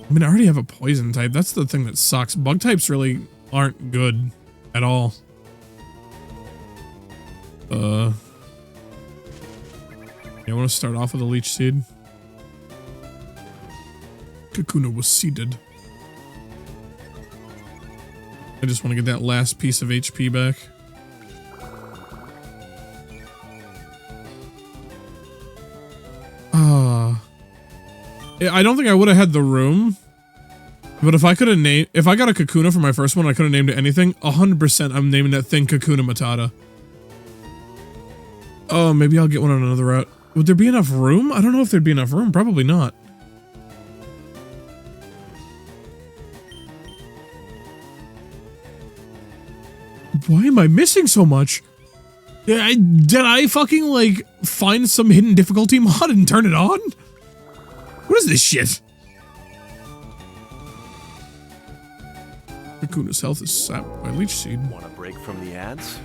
S1: I mean, I already have a poison type. That's the thing that sucks. Bug types really aren't good at all. Yeah, I want to start off with a Leech Seed. Kakuna was seeded. I just want to get that last piece of HP back. I don't think I would have had the room, but if I could have named, if I got a Kakuna for my first one, I could have named it anything. 100%, I'm naming that thing Kakuna Matata. Oh, maybe I'll get one on another route. Would there be enough room? I don't know if there'd be enough room. Probably not. Why am I missing so much? Did I fucking, like, find some hidden difficulty mod and turn it on? What is this shit? Kakuna's health is sapped by Leech Seed.
S2: Want a break from the ads?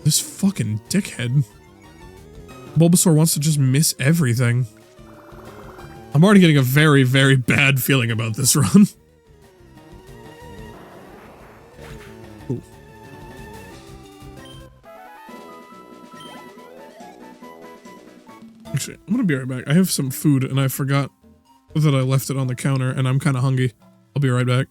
S1: This fucking dickhead. Bulbasaur wants to just miss everything. I'm already getting a very, very bad feeling about this run. Ooh. Actually, I'm gonna be right back. I have some food and I forgot that I left it on the counter and I'm kind of hungry. I'll be right back.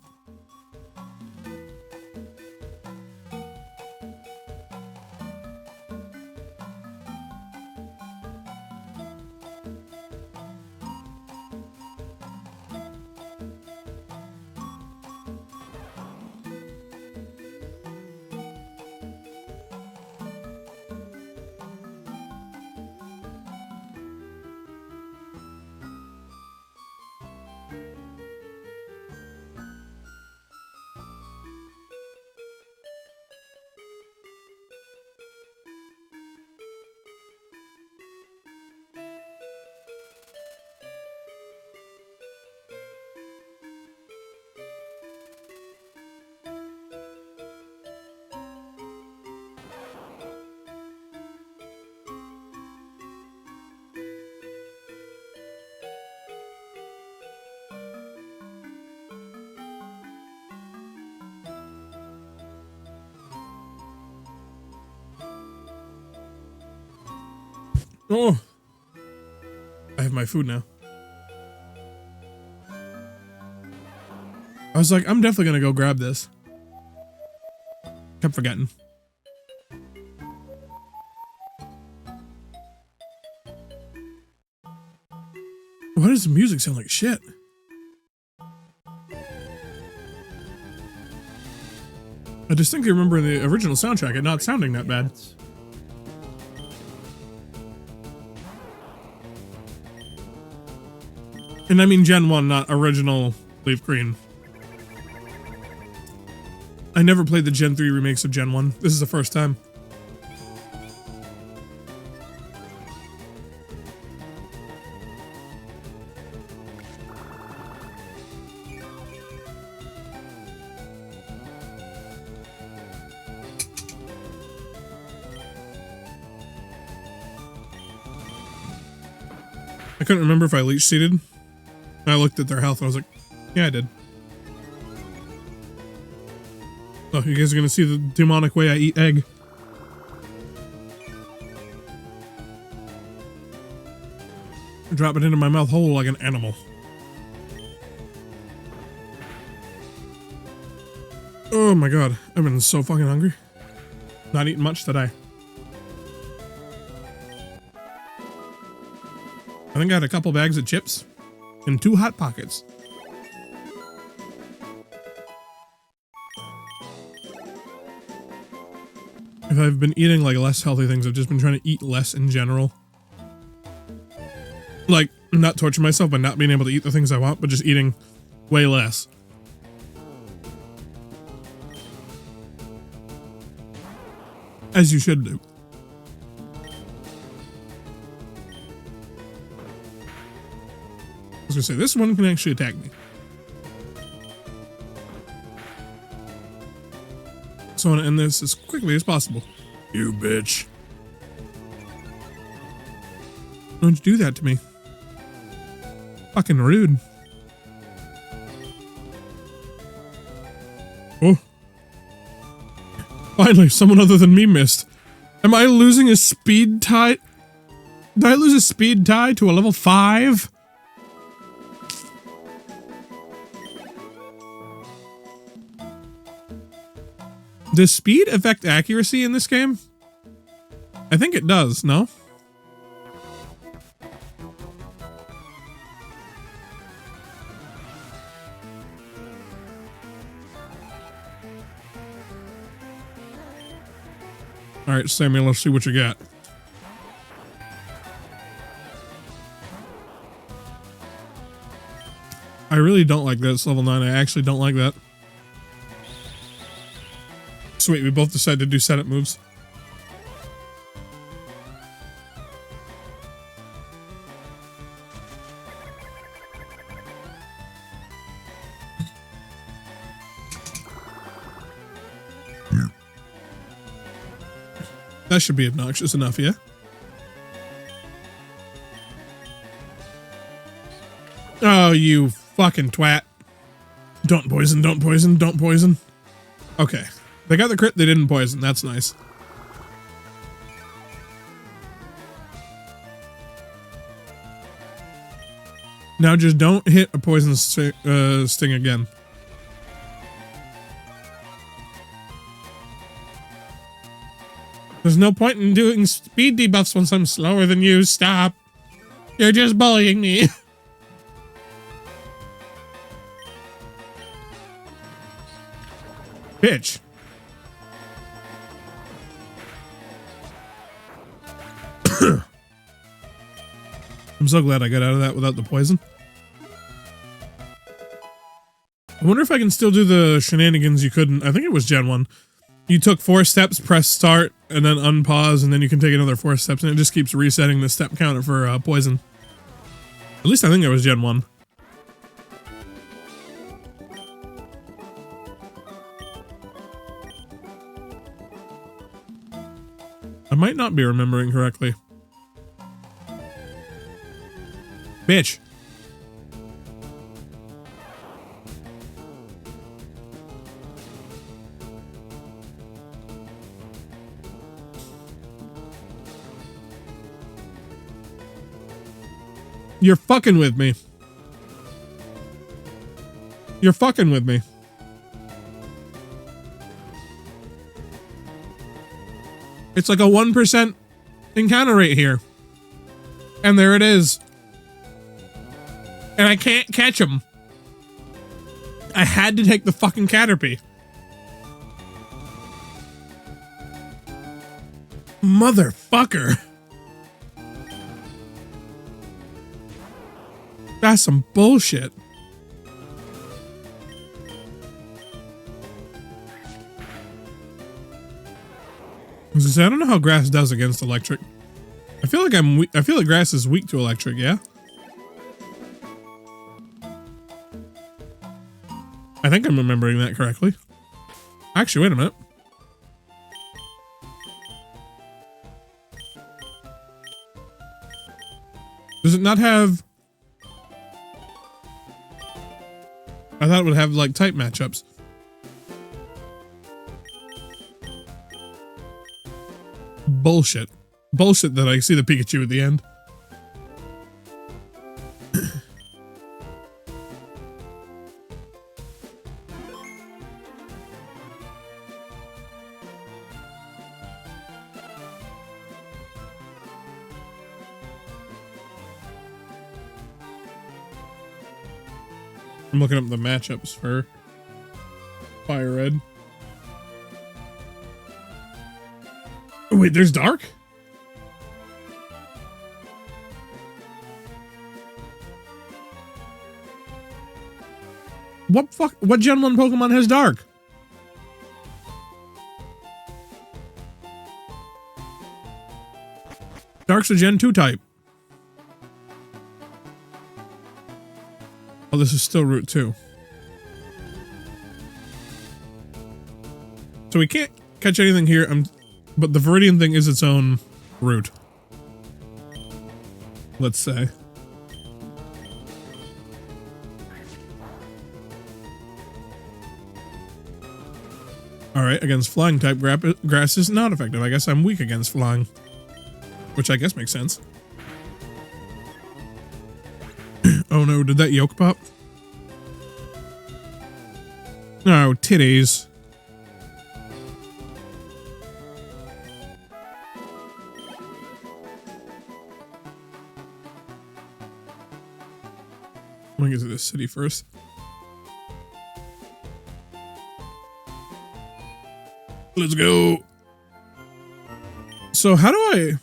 S1: Oh, I have my food now. I was like, I'm definitely gonna go grab this. Kept forgetting. Why does the music sound like shit? I distinctly remember in the original soundtrack it not sounding that bad. And I mean Gen 1, not original Leaf Green. I never played the Gen 3 remakes of Gen 1. This is the first time. I couldn't remember if I leech seeded. I looked at their health and I was like, yeah, I did. Oh, you guys are gonna see the demonic way I eat egg. Drop it into my mouth whole like an animal. Oh my god, I've been so fucking hungry. Not eating much today. I think I had a couple bags of chips and 2 Hot Pockets. If I've been eating like less healthy things, I've just been trying to eat less in general. Like, not torture myself by not being able to eat the things I want, but just eating way less. As you should do. I was gonna say, this one can actually attack me. So I want to end this as quickly as possible. You bitch. Don't you do that to me. Fucking rude. Oh. Finally, someone other than me missed. Am I losing a speed tie? Did I lose a speed tie to a level 5? Does speed affect accuracy in this game? I think it does, no? Alright, Samuel, let's see what you got. I really don't like that. It's level 9. I actually don't like that. Sweet, we both decided to do setup moves. That should be obnoxious enough, yeah? Oh, you fucking twat. Don't poison, don't poison, don't poison. Okay. They got the crit, they didn't poison. That's nice. Now just don't hit a poison sting again. There's no point in doing speed debuffs once I'm slower than you. Stop. You're just bullying me. Bitch. I'm so glad I got out of that without the poison. I wonder if I can still do the shenanigans you couldn't. I think it was Gen 1. You took 4 steps, press start, and then unpause, and then you can take another 4 steps, and it just keeps resetting the step counter for poison. At least I think it was Gen 1. I might not be remembering correctly. Bitch. You're fucking with me. You're fucking with me. It's like a 1% encounter rate here. And there it is. And I can't catch him. I had to take the fucking Caterpie. Motherfucker. That's some bullshit. I don't know how grass does against electric. I feel like I feel like grass is weak to electric, yeah? I think I'm remembering that correctly. Actually, wait a minute. Does it not have... I thought it would have, like, type matchups. Bullshit. Bullshit that I see the Pikachu at the end. I'm looking up the matchups for Fire Red. Oh, wait, there's Dark? What Gen 1 Pokemon has Dark? Dark's a Gen 2 type. Oh, this is still Route 2. So we can't catch anything here, but the Viridian thing is its own route. Let's say. Alright, against flying type, grass is not effective. I guess I'm weak against flying. Which I guess makes sense. Oh no, did that yolk pop? No, titties. I'm gonna get to this city first. Let's go. So how do I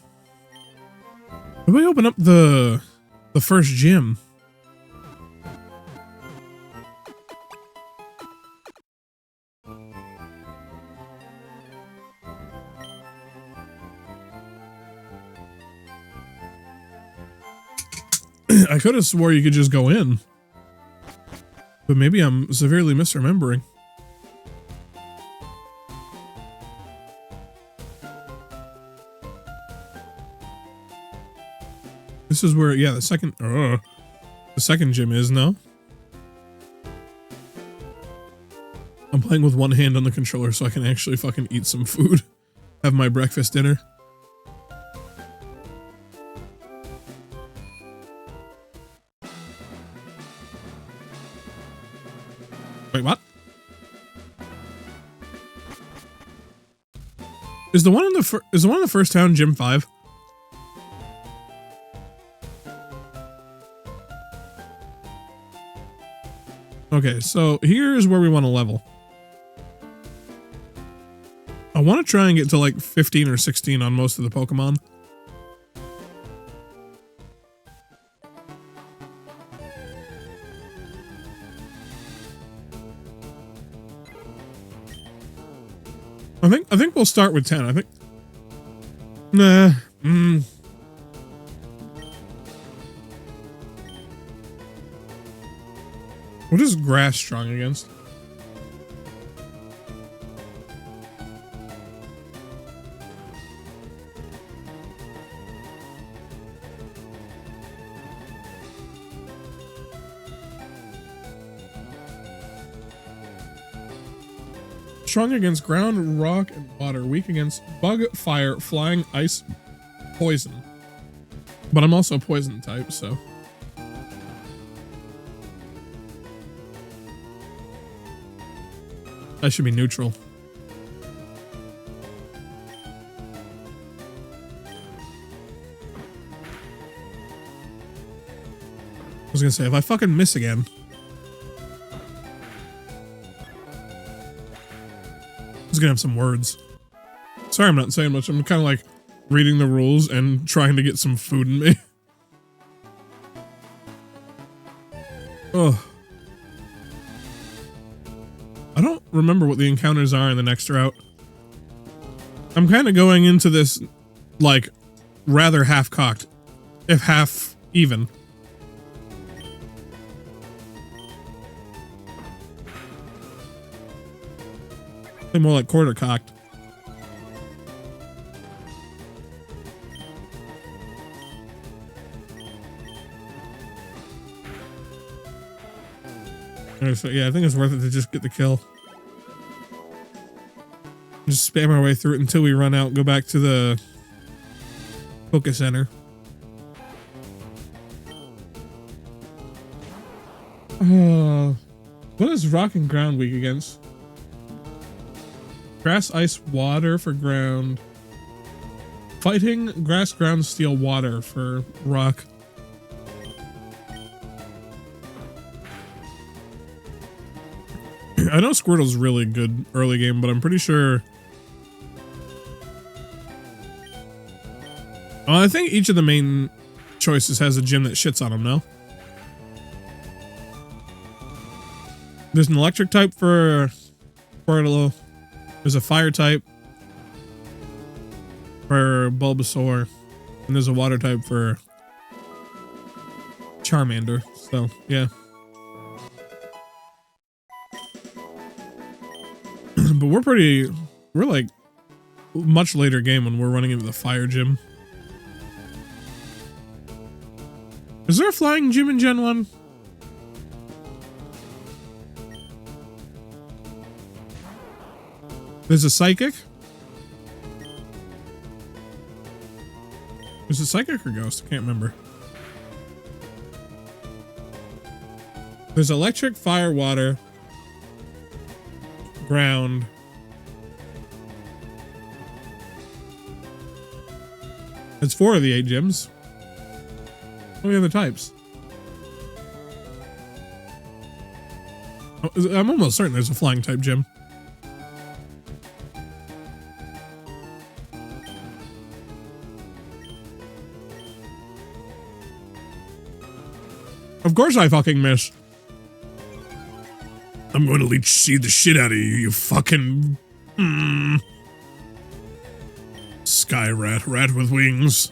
S1: open up the first gym? I could have swore you could just go in, but maybe I'm severely misremembering. This is where, yeah, the second gym is, no? I'm playing with one hand on the controller so I can actually fucking eat some food. Have my breakfast dinner. Wait, what? Is the one in the first town Gym 5? Okay, so here's where we want to level. I want to try and get to like 15 or 16 on most of the Pokemon. I think we'll start with 10. I think. Nah. What is grass strong against? Strong against ground, rock, and water. Weak against bug, fire, flying, ice, poison. But I'm also poison type, so. I should be neutral. I was gonna say, if I fucking miss again. I was gonna have some words. Sorry, I'm not saying much. I'm kind of like reading the rules and trying to get some food in me. Oh. I don't remember what the encounters are in the next route. I'm kind of going into this, like, rather half-cocked, if half even. More like quarter-cocked. So, yeah, I think it's worth it to just get the kill. Just spam our way through it until we run out, go back to the Poké Center. What is Rock and Ground weak against? Grass, ice, water for ground. Fighting, grass, ground, steel, water for rock. I know Squirtle's really good early game, but I'm pretty sure... I think each of the main choices has a gym that shits on them, no? There's an electric type for Squirtle. There's a fire type for Bulbasaur. And there's a water type for Charmander. So, yeah. But we're like much later game when we're running into the fire gym. Is there a flying gym in Gen 1? There's a psychic? Is it psychic or ghost? I can't remember. There's electric, fire, water, ground. It's 4 of the 8 gyms. What are the other types? Oh, I'm almost certain there's a flying type gym. Of course I fucking miss. I'm going to leech seed the shit out of you, you fucking... Sky rat, rat with wings.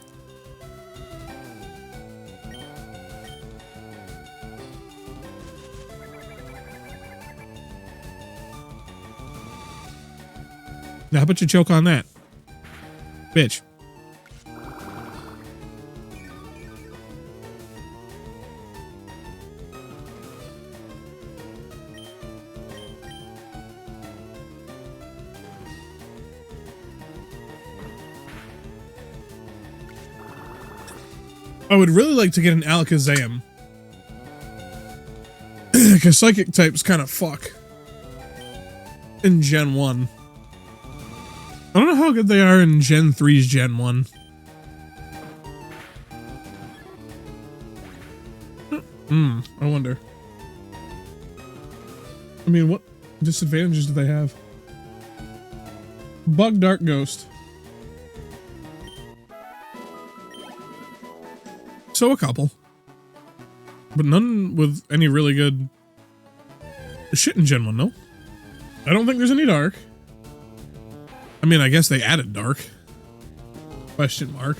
S1: Now, how about you choke on that? Bitch. I would really like to get an Alakazam. Because Psychic types kind of fuck. In Gen 1. I don't know how good they are in Gen 3's Gen 1. I wonder. I mean, what disadvantages do they have? Bug, Dark, Ghost. So a couple. But none with any really good shit in Gen 1, no? I don't think there's any Dark. I mean, I guess they added Dark. Question mark.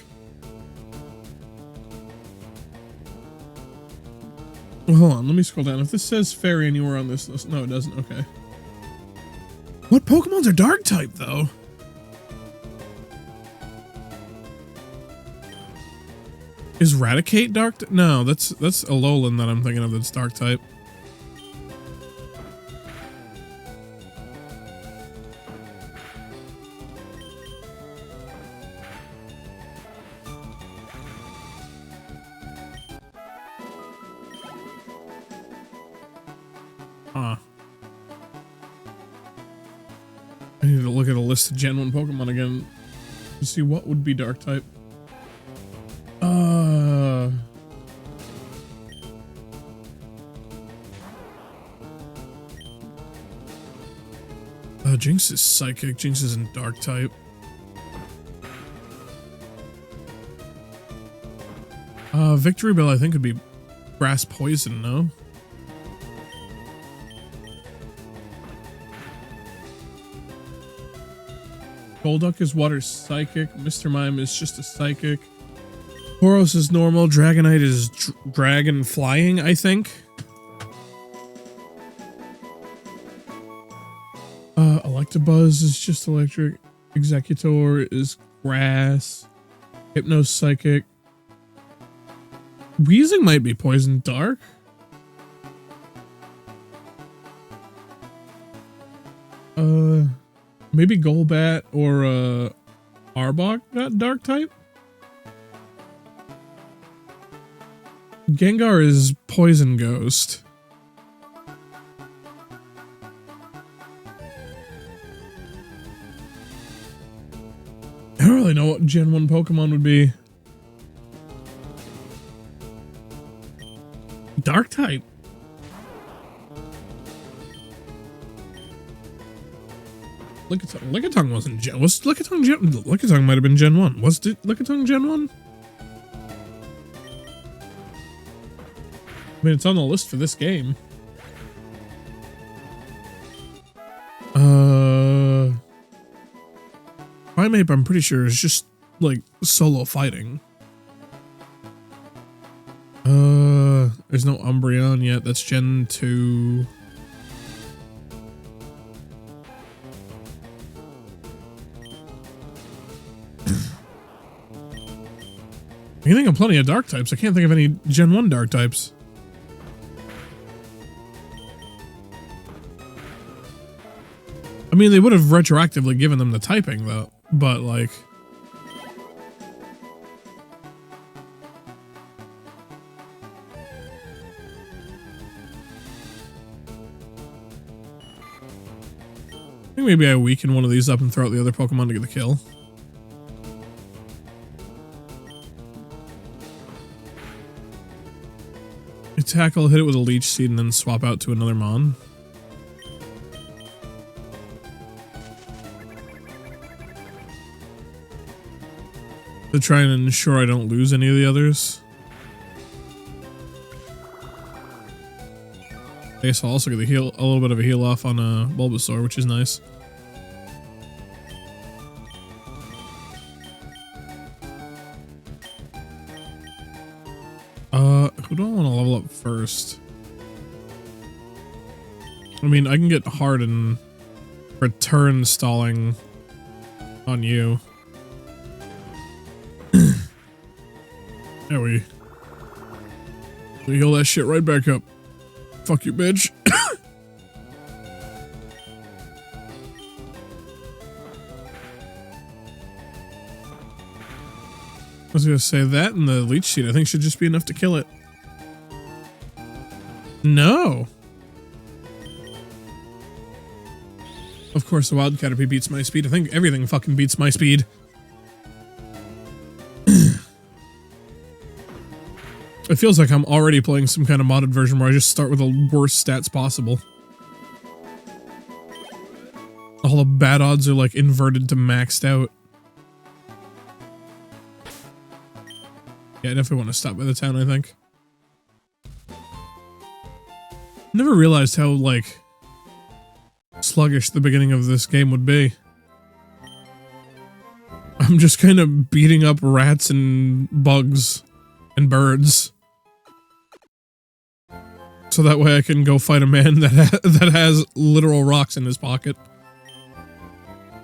S1: Well, hold on, let me scroll down. If this says Fairy anywhere on this list... No, it doesn't. Okay. What Pokemons are Dark type, though? Is Raticate Dark? No, that's Alolan that I'm thinking of that's Dark type. Huh. I need to look at a list of Gen 1 Pokemon again to see what would be dark type. Jinx is psychic. Jinx isn't dark type. Victory Bell I think would be grass poison, no? Golduck is water psychic. Mr. Mime is just a psychic. Tauros is normal. Dragonite is dragon flying, I think. Electabuzz is just electric. Executor is grass. Hypno psychic. Weezing might be poison dark. Maybe Golbat or Arbok got dark type. Gengar is poison ghost. I don't really know what Gen 1 Pokemon would be. Dark type. Lickitung wasn't Gen. Was Lickitung Gen? Lickitung might have been Gen 1. Was Lickitung Gen 1? I mean, it's on the list for this game. Primeape, I'm pretty sure is just like solo fighting. There's no Umbreon yet. That's Gen 2. I can think of plenty of dark types. I can't think of any Gen 1 dark types. I mean, they would have retroactively given them the typing, though. But, like... I think maybe I weaken one of these up and throw out the other Pokemon to get the kill. Tackle, hit it with a Leech Seed, and then swap out to another Mon. To try and ensure I don't lose any of the others. I guess I'll also get a little bit of a heal off on Bulbasaur, which is nice. Who do I want to level up first? I mean, I can get Harden for turn stalling on you. There we heal that shit right back up. Fuck you, bitch. I was gonna say that and the Leech Seed I think should just be enough to kill it. No. Of course the Wild Caterpie beats my speed. I think everything fucking beats my speed. It feels like I'm already playing some kind of modded version where I just start with the worst stats possible. All the bad odds are like inverted to maxed out. Yeah, I definitely want to stop by the town, I think. Never realized how, like, sluggish the beginning of this game would be. I'm just kind of beating up rats and bugs and birds. So that way I can go fight a man that has literal rocks in his pocket.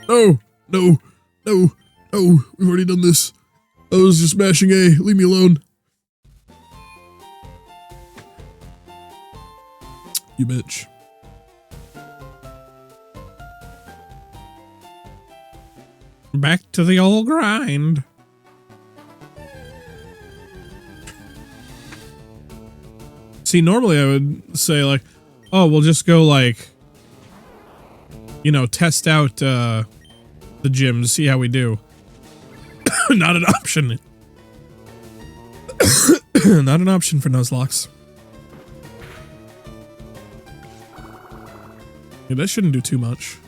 S1: No, no, no, no, we've already done this. I was just mashing A, leave me alone. You bitch. Back to the old grind. See, normally I would say like, oh, we'll just go like you know, test out the gyms, see how we do. Not an option. Not an option for nuzlocks. Yeah, that shouldn't do too much.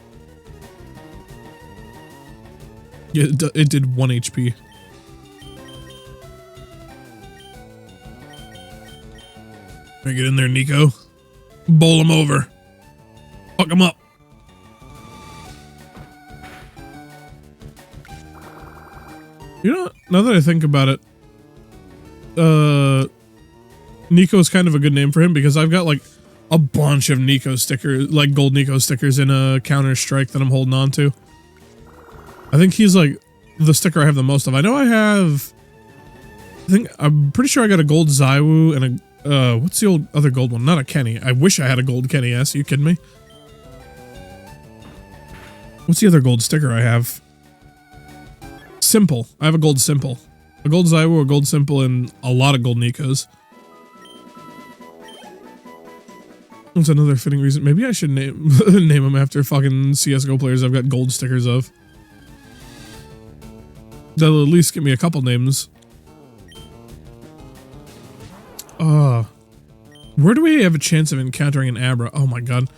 S1: Yeah, it did 1 HP. Right, get in there, Niko. Bowl him over. Fuck him up. You know, now that I think about it, Niko is kind of a good name for him because I've got like a bunch of Niko stickers, like gold Niko stickers in a Counter-Strike that I'm holding on to. I think he's like the sticker I have the most of. I know I have, I'm pretty sure I got a gold Zywoo and a, what's the old other gold one? Not a Kenny. I wish I had a gold Kenny S. Are you kidding me? What's the other gold sticker I have? Simple. I have a gold Simple. A gold Zywoo, a gold Simple, and a lot of gold Nikos. That's another fitting reason. Maybe I should name them after fucking CSGO players I've got gold stickers of. That'll at least give me a couple names. Where do we have a chance of encountering an Abra? Oh my god.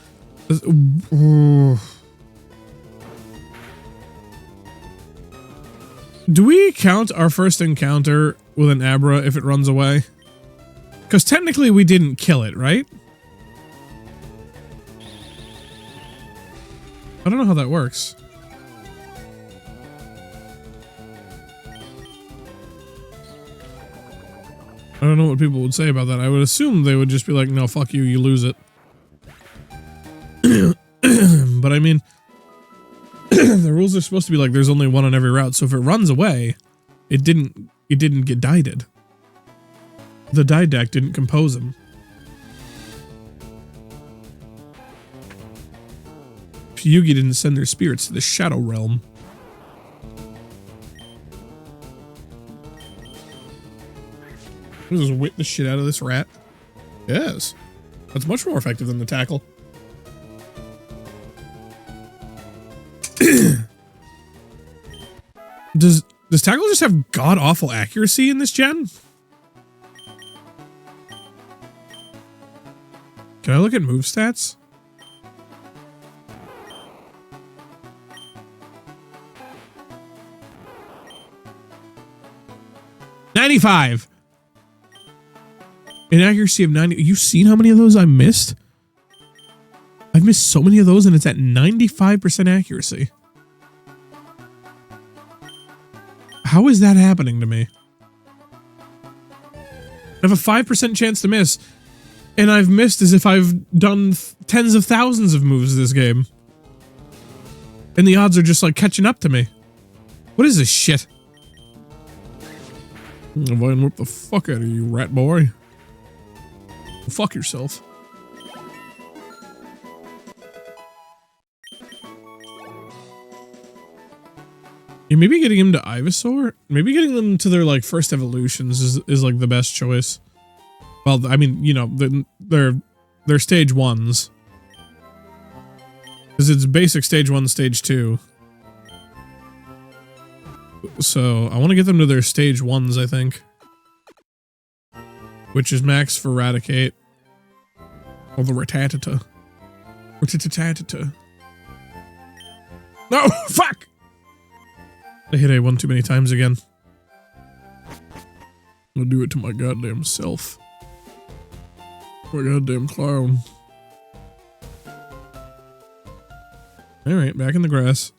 S1: Do we count our first encounter with an Abra if it runs away? Because technically we didn't kill it, right? I don't know how that works. I don't know what people would say about that. I would assume they would just be like, no, fuck you, you lose it. But I mean, the rules are supposed to be like there's only one on every route, so if it runs away, it didn't get dided. The didact didn't compose him. Yugi didn't send their spirits to the Shadow Realm. Just whip the shit out of this rat. Yes. That's much more effective than the tackle. Does tackle just have god-awful accuracy in this gen? Can I look at move stats? $95. An accuracy of 90. You've seen how many of those I missed? I've missed so many of those and it's at 95% accuracy. How is that happening to me? I have a 5% chance to miss, and I've missed as if I've done tens of thousands of moves this game. And the odds are just like catching up to me. What is this shit? I'll vine whip the fuck out of you, rat boy. Fuck yourself. Yeah, maybe getting him to Ivysaur? Maybe getting them to their, like, first evolutions is like, the best choice. Well, I mean, you know, they're stage 1s. Because it's basic stage 1, stage 2. So, I want to get them to their stage 1s, I think. Which is max for Raticate. Or the Rattata. Rattata. No! Fuck! I hit A1 too many times again. I'll do it to my goddamn self. My goddamn clown. Alright, back in the grass.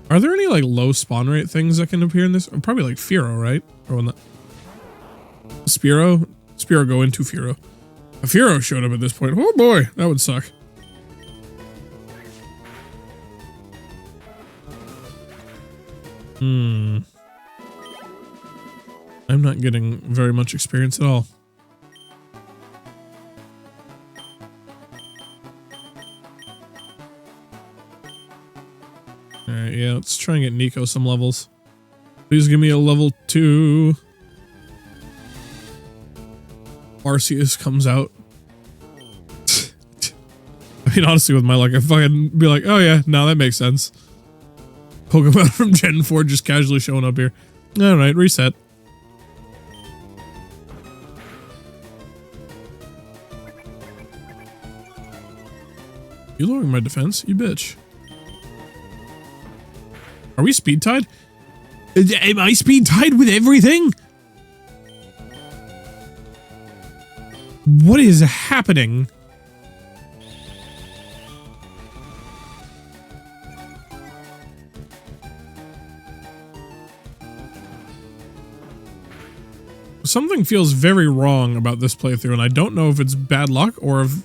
S1: Are there any, like, low spawn rate things that can appear in this? Probably, like, Fearow, right? Or not? Spearow? Spearow go into Fearow. A Fearow showed up at this point. Oh boy, that would suck. I'm not getting very much experience at all. Alright, yeah, let's try and get Niko some levels. Please give me a level 2. Arceus comes out. mean, honestly, with my luck, I fucking be like, oh yeah, no, that makes sense. Pokemon from Gen 4 just casually showing up here. Alright, reset. You lowering my defense, you bitch. Are we speed tied? Am I speed tied with everything? What is happening? Something feels very wrong about this playthrough, and I don't know if it's bad luck or if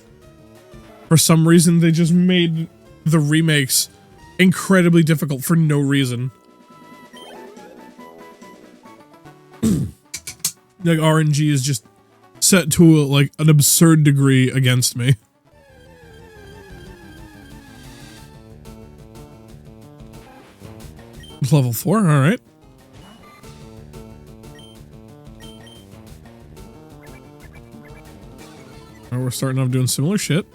S1: for some reason they just made the remakes incredibly difficult for no reason. Like RNG is just set to like an absurd degree against me. Level 4, alright. We're starting off doing similar shit.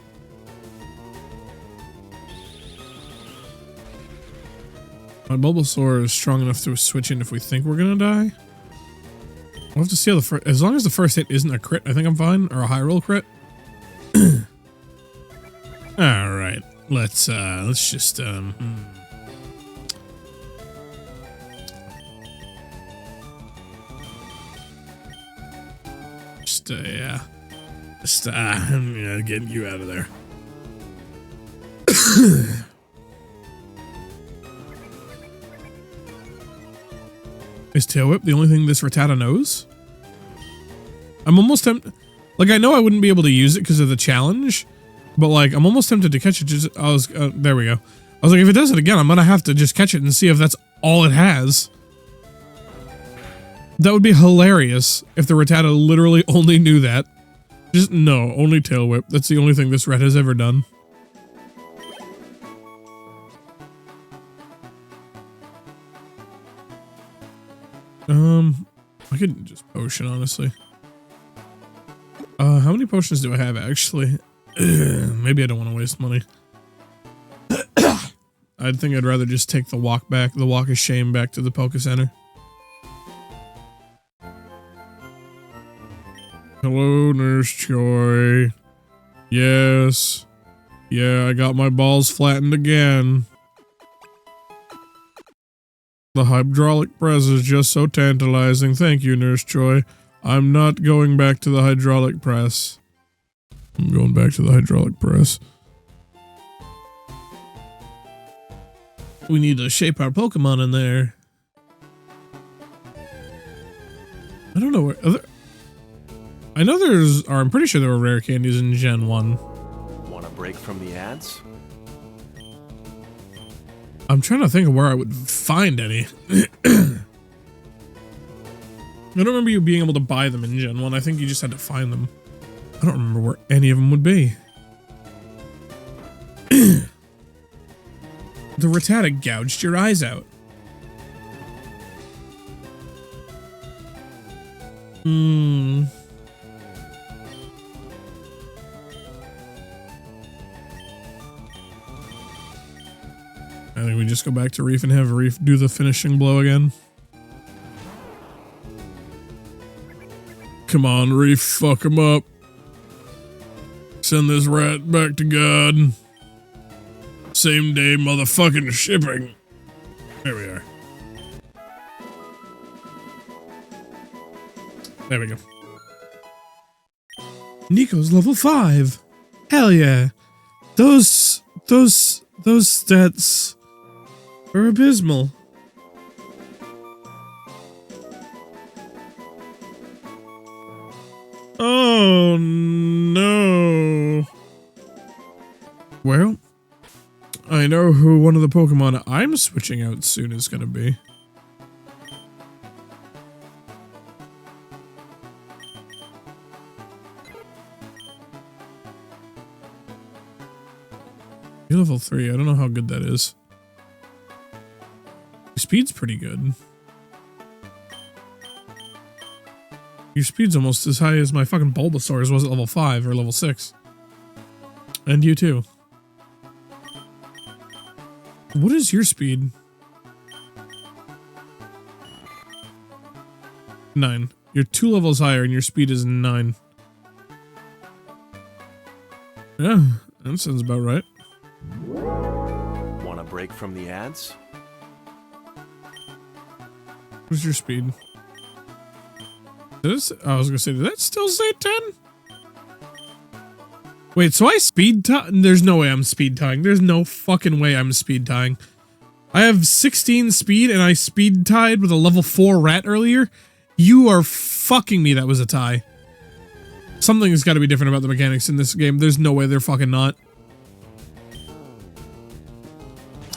S1: My Bulbasaur is strong enough to switch in if we think we're gonna die. We'll have to see how the first, as long as the first hit isn't a crit, I think I'm fine, or a high roll crit. All right, let's just yeah, I'm getting you out of there. Is Tail Whip the only thing this Rattata knows? I'm almost tempted. Like, I know I wouldn't be able to use it because of the challenge, but like, I'm almost tempted to catch it. Just, there we go. I was like, if it does it again, I'm gonna have to just catch it and see if that's all it has. That would be hilarious if the Rattata literally only knew that. Just, no, only Tail Whip. That's the only thing this rat has ever done. I could just potion, honestly. How many potions do I have, actually? Maybe I don't want to waste money. I think I'd rather just take the walk of shame back to the Poke Center. Hello, Nurse Joy. Yes. Yeah, I got my balls flattened again. The hydraulic press is just so tantalizing. Thank you, Nurse Joy. I'm not going back to the hydraulic press. I'm going back to the hydraulic press. We need to shape our Pokemon in there. I don't know where other. I know there's, or I'm pretty sure there were rare candies in Gen 1.
S2: Want a break from the ads?
S1: I'm trying to think of where I would find any. I don't remember you being able to buy them in Gen 1. I think you just had to find them. I don't remember where any of them would be. The Rattata gouged your eyes out. I think we just go back to Reef and have Reef do the finishing blow again. Come on, Reef, fuck him up. Send this rat back to God. Same day motherfucking shipping. There we are. There we go. Niko's level 5. Hell yeah. Those stats are abysmal. Oh no. Well, I know who one of the Pokemon I'm switching out soon is going to be. You're level 3. I don't know how good that is. Your speed's pretty good. Your speed's almost as high as my fucking Bulbasaur's was at level 5 or level 6. And you too. What is your speed? 9. You're 2 levels higher and your speed is 9. Yeah, that sounds about right.
S2: Want a break from the ads?
S1: What's your speed? I was gonna say, did that still say 10? Wait, so I speed tie? There's no way I'm speed tying. There's no fucking way I'm speed tying. I have 16 speed and I speed tied with a level 4 rat earlier. You are fucking me. That was a tie. Something's got to be different about the mechanics in this game. There's no way they're fucking not.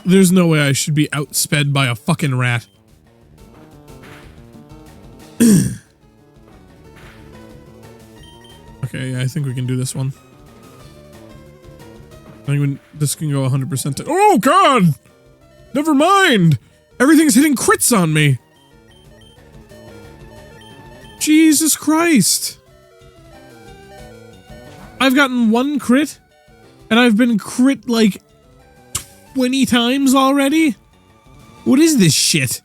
S1: There's no way I should be outsped by a fucking rat. Okay, yeah, I think we can do this one. I think this can go 100% to— oh god! Never mind! Everything's hitting crits on me! Jesus Christ! I've gotten 1 crit, and I've been crit like 20 times already? What is this shit?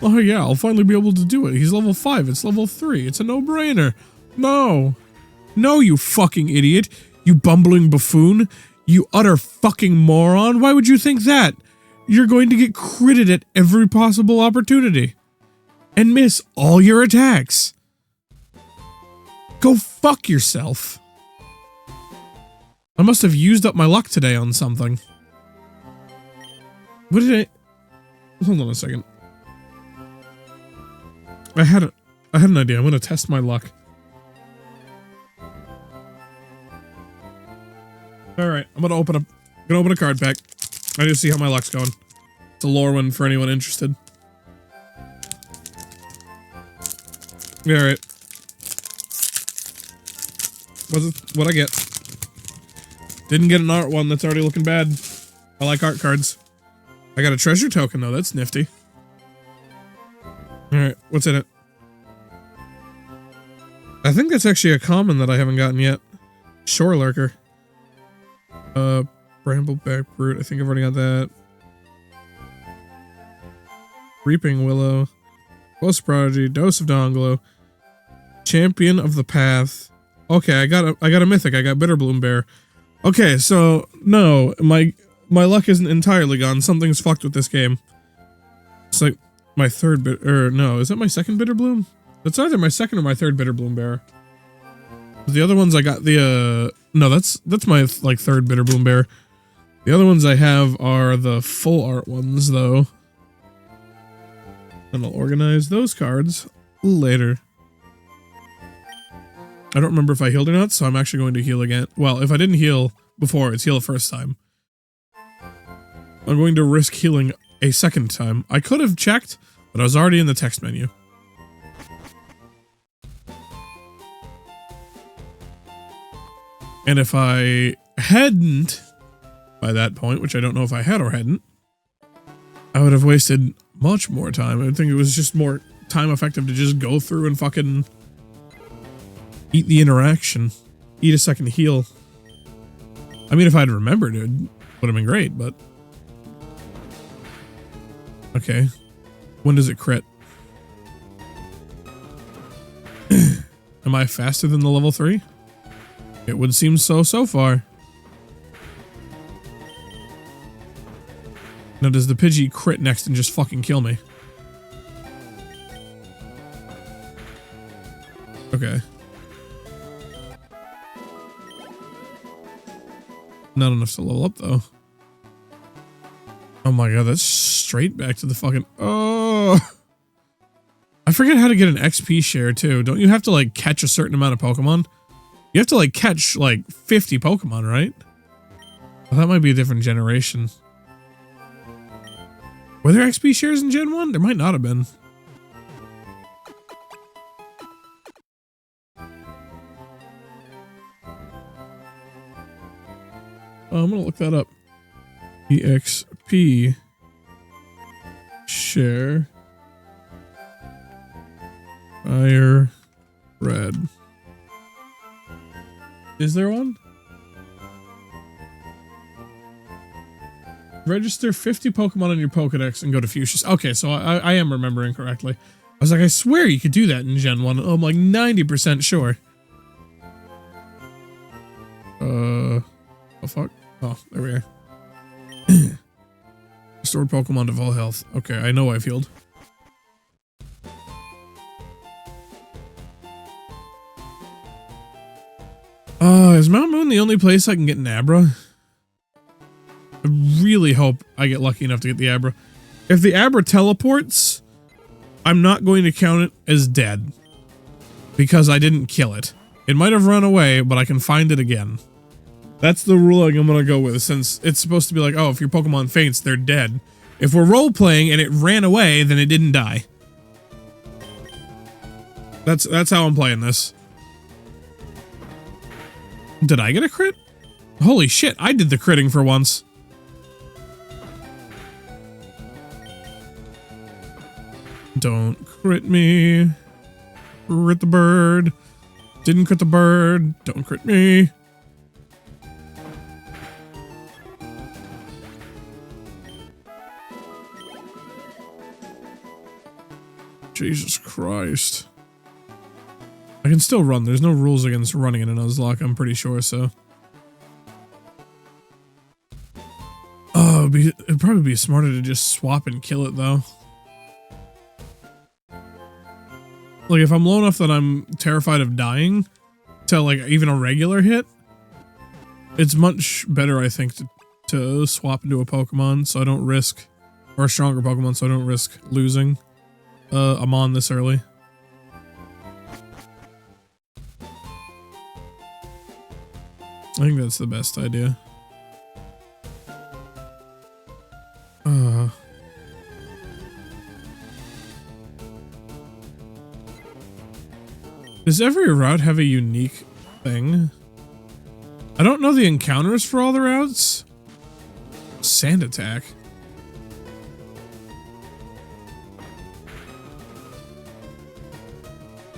S1: Oh yeah, I'll finally be able to do it. He's level 5, it's level 3. It's a no-brainer. No. No, you fucking idiot. You bumbling buffoon. You utter fucking moron. Why would you think that? You're going to get critted at every possible opportunity. And miss all your attacks. Go fuck yourself. I must have used up my luck today on something. What did I— hold on a second. I had an idea. I'm gonna test my luck. Alright, I'm gonna open a card pack. I need to see how my luck's going. It's a lore one for anyone interested. Alright. What'd I get? Didn't get an art one. That's already looking bad. I like art cards. I got a treasure token though. That's nifty. Alright, what's in it? I think that's actually a common that I haven't gotten yet. Shore Lurker. Brambleback Brute. I think I've already got that. Reaping Willow. Close Prodigy. Dose of Donglow. Champion of the Path. Okay, I got a mythic. I got Bitterbloom Bear. Okay, so no, my luck isn't entirely gone. Something's fucked with this game. It's like my third bit, or no, is that my second Bitterbloom? That's either my second or my third Bitterbloom Bear. The other ones I got the no, that's my like third Bitterbloom Bear. The other ones I have are the full art ones though. And I'll organize those cards later. I don't remember if I healed or not, so I'm actually going to heal again. Well, if I didn't heal before, it's heal the first time. I'm going to risk healing a second time. I could have checked, but I was already in the text menu. And if I hadn't, by that point, which I don't know if I had or hadn't, I would have wasted much more time. I think it was just more time effective to just go through and fucking eat the interaction. Eat a second heal. I mean, if I'd remembered, it would have been great, but... okay. When does it crit? Am I faster than the level 3? It would seem so far. Now, does the Pidgey crit next and just fucking kill me? Okay. Not enough to level up, though. Oh my god, that's straight back to the fucking... oh! I forget how to get an XP share, too. Don't you have to, like, catch a certain amount of Pokemon? You have to, like, catch, like, 50 Pokemon, right? Well, that might be a different generation. Were there XP shares in Gen 1? There might not have been. Oh, I'm gonna look that up. EXP share Fire Red. Is there one? Register 50 Pokemon in your Pokedex and go to Fuchsia's. Okay, so I am remembering correctly. I was like, I swear you could do that in Gen 1. I'm like 90% sure. Oh fuck. Oh, there we are. Restored Pokemon to full health. Okay, I know I've healed. Is Mount Moon the only place I can get an Abra? I really hope I get lucky enough to get the Abra. If the Abra teleports, I'm not going to count it as dead. Because I didn't kill it. It might have run away, but I can find it again. That's the ruling I'm going to go with, since it's supposed to be like, oh, if your Pokemon faints, they're dead. If we're role-playing and it ran away, then it didn't die. That's how I'm playing this. Did I get a crit? Holy shit, I did the critting for once. Don't crit me. Crit the bird. Didn't crit the bird. Don't crit me. Jesus Christ. I can still run. There's no rules against running in a nuzlocke, I'm pretty sure, so. Oh, it'd probably be smarter to just swap and kill it, though. Like, if I'm low enough that I'm terrified of dying to, like, even a regular hit, it's much better, I think, to swap into a Pokemon so I don't risk, or a stronger Pokemon so I don't risk losing. I'm on this early. I think that's the best idea. Does every route have a unique thing? I don't know the encounters for all the routes. Sand attack.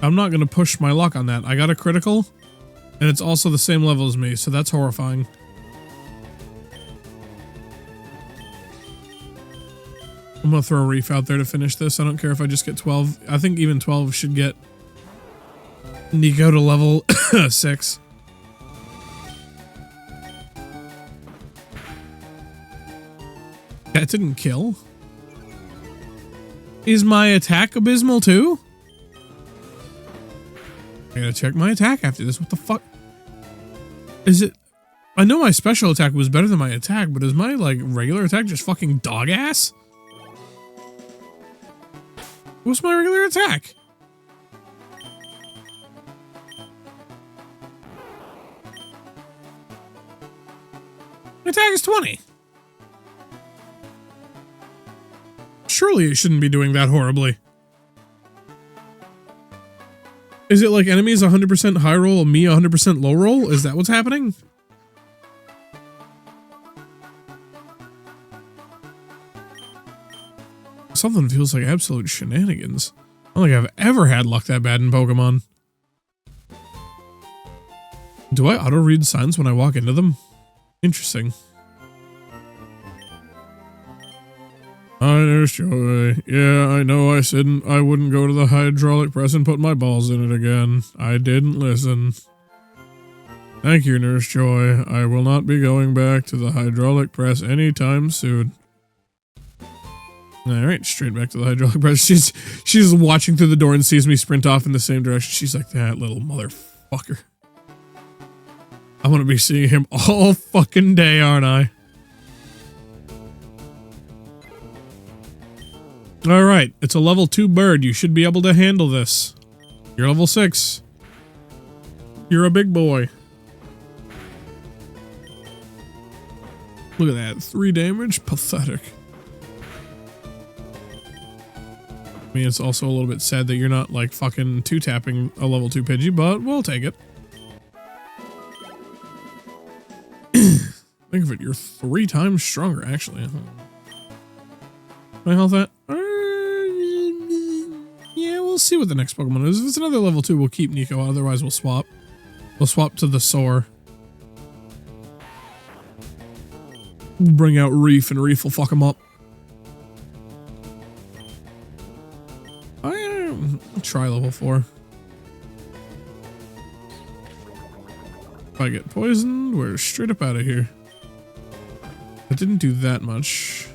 S1: I'm not going to push my luck on that. I got a critical, and it's also the same level as me, so that's horrifying. I'm going to throw a reef out there to finish this. I don't care if I just get 12. I think even 12 should get Niko to level 6. That didn't kill. Is my attack abysmal too? I gotta check my attack after this. What the fuck? Is it? I know my special attack was better than my attack, but is my, like, regular attack just fucking dog ass? What's my regular attack? My attack is 20. Surely it shouldn't be doing that horribly. Is it like enemies 100% high roll and me 100% low roll? Is that what's happening? Something feels like absolute shenanigans. I don't think I've ever had luck that bad in Pokemon. Do I auto-read signs when I walk into them? Interesting. Hi, Nurse Joy. Yeah, I know I said I wouldn't go to the hydraulic press and put my balls in it again. I didn't listen. Thank you, Nurse Joy. I will not be going back to the hydraulic press anytime soon. Alright, straight back to the hydraulic press. She's watching through the door and sees me sprint off in the same direction. She's like, that little motherfucker. I'm gonna be seeing him all fucking day, aren't I? Alright, it's a level 2 bird. You should be able to handle this. You're level 6. You're a big boy. Look at that. 3 damage? Pathetic. I mean, it's also a little bit sad that you're not, like, fucking 2-tapping a level 2 Pidgey, but we'll take it. Think of it, you're 3 times stronger, actually. My health at? Yeah, we'll see what the next Pokemon is. If it's another level 2, we'll keep Niko. Otherwise, we'll swap. We'll swap to the Soar. We'll bring out Reef, and Reef will fuck him up. I'll try level 4. If I get poisoned, we're straight up out of here. That didn't do that much.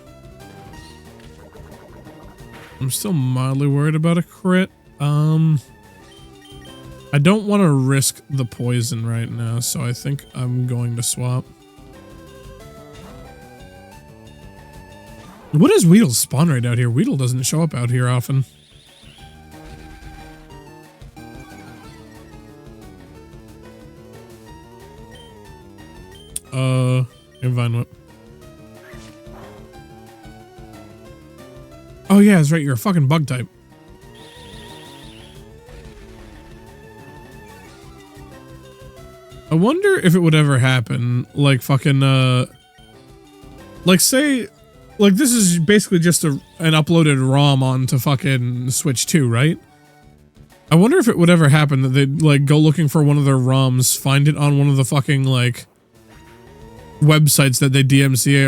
S1: I'm still mildly worried about a crit. I don't want to risk the poison right now, so I think I'm going to swap. What is Weedle's spawn rate out here? Weedle doesn't show up out here often. Vine Whip. Oh yeah, that's right, you're a fucking bug type. I wonder if it would ever happen, like fucking, like say, like this is basically just an uploaded ROM onto fucking Switch 2, right? I wonder if it would ever happen that they'd like go looking for one of their ROMs, find it on one of the fucking like websites that they DMCA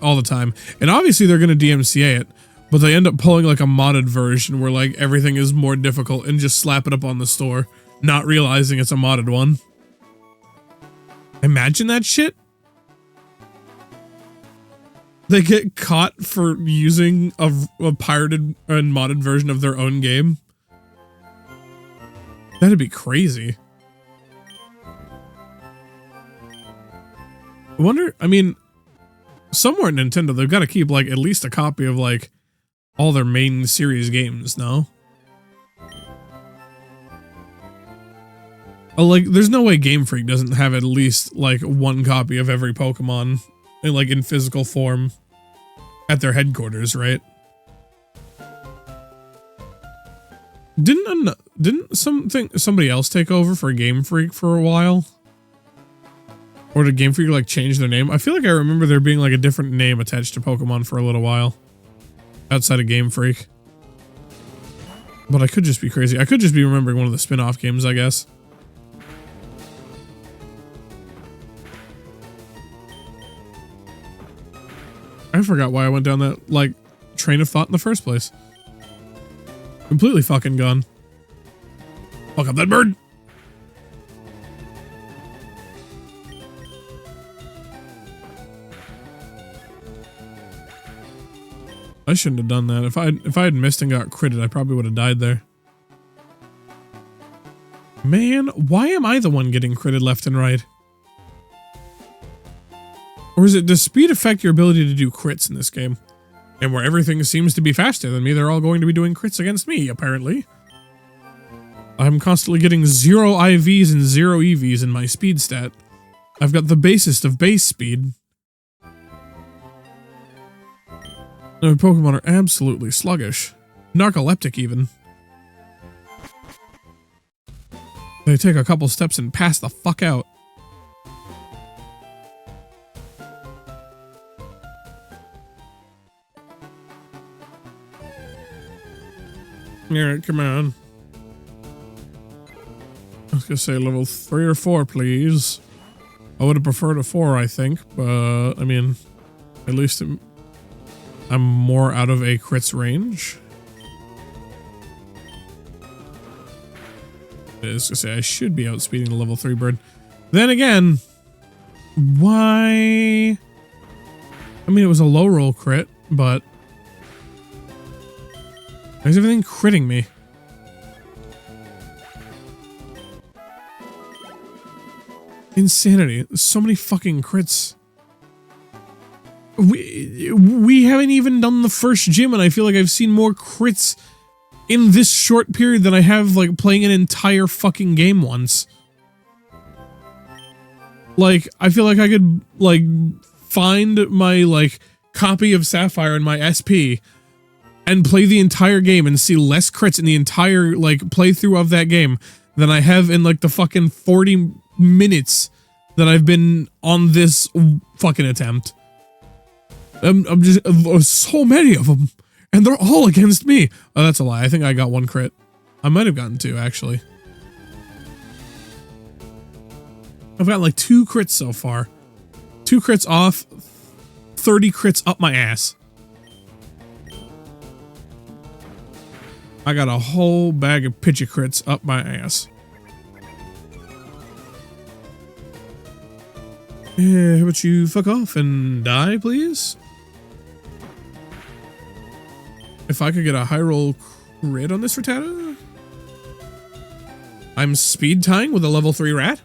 S1: all the time, and obviously they're gonna DMCA it, but they end up pulling like a modded version where like everything is more difficult and just slap it up on the store, not realizing it's a modded one. Imagine that shit. They get caught for using a pirated and modded version of their own game. That'd be crazy. I wonder, I mean, somewhere at Nintendo, they've got to keep, like, at least a copy of, like, all their main series games, no? Oh, like, there's no way Game Freak doesn't have at least, like, one copy of every Pokemon, in physical form at their headquarters, right? Didn't somebody else take over for Game Freak for a while? Or did Game Freak like change their name? I feel like I remember there being like a different name attached to Pokemon for a little while. Outside of Game Freak. But I could just be crazy. I could just be remembering one of the spin-off games, I guess. I forgot why I went down that, like, train of thought in the first place. Completely fucking gone. Fuck up that bird! I shouldn't have done that. If I had missed and got critted, I probably would have died there. Man, why am I the one getting critted left and right? Or is it, does speed affect your ability to do crits in this game? And where everything seems to be faster than me, they're all going to be doing crits against me, apparently. I'm constantly getting 0 IVs and 0 EVs in my speed stat. I've got the basest of base speed. No, Pokemon are absolutely sluggish. Narcoleptic, even. They take a couple steps and pass the fuck out. Alright, come on. I was gonna say level 3 or 4, please. I would have preferred a 4, I think, but I mean, at least I'm more out of a crit's range. I was gonna say I should be outspeeding the level 3 bird. Then again, why? I mean, it was a low roll crit, but why is everything critting me? Insanity. So many fucking crits. We haven't even done the first gym, and I feel like I've seen more crits in this short period than I have, like, playing an entire fucking game once. Like, I feel like I could, like, find my, like, copy of Sapphire in my SP and play the entire game and see less crits in the entire, like, playthrough of that game than I have in, like, the fucking 40 minutes that I've been on this fucking attempt. I'm just, so many of them, and they're all against me. Oh, that's a lie. I think I got 1 crit. I might have gotten 2, actually. I've got like 2 crits so far. 2 crits off 30 crits up my ass. I got a whole bag of pitchy crits up my ass. How about you fuck off and die, please? If I could get a high roll crit on this Rattata. I'm speed tying with a level 3 rat.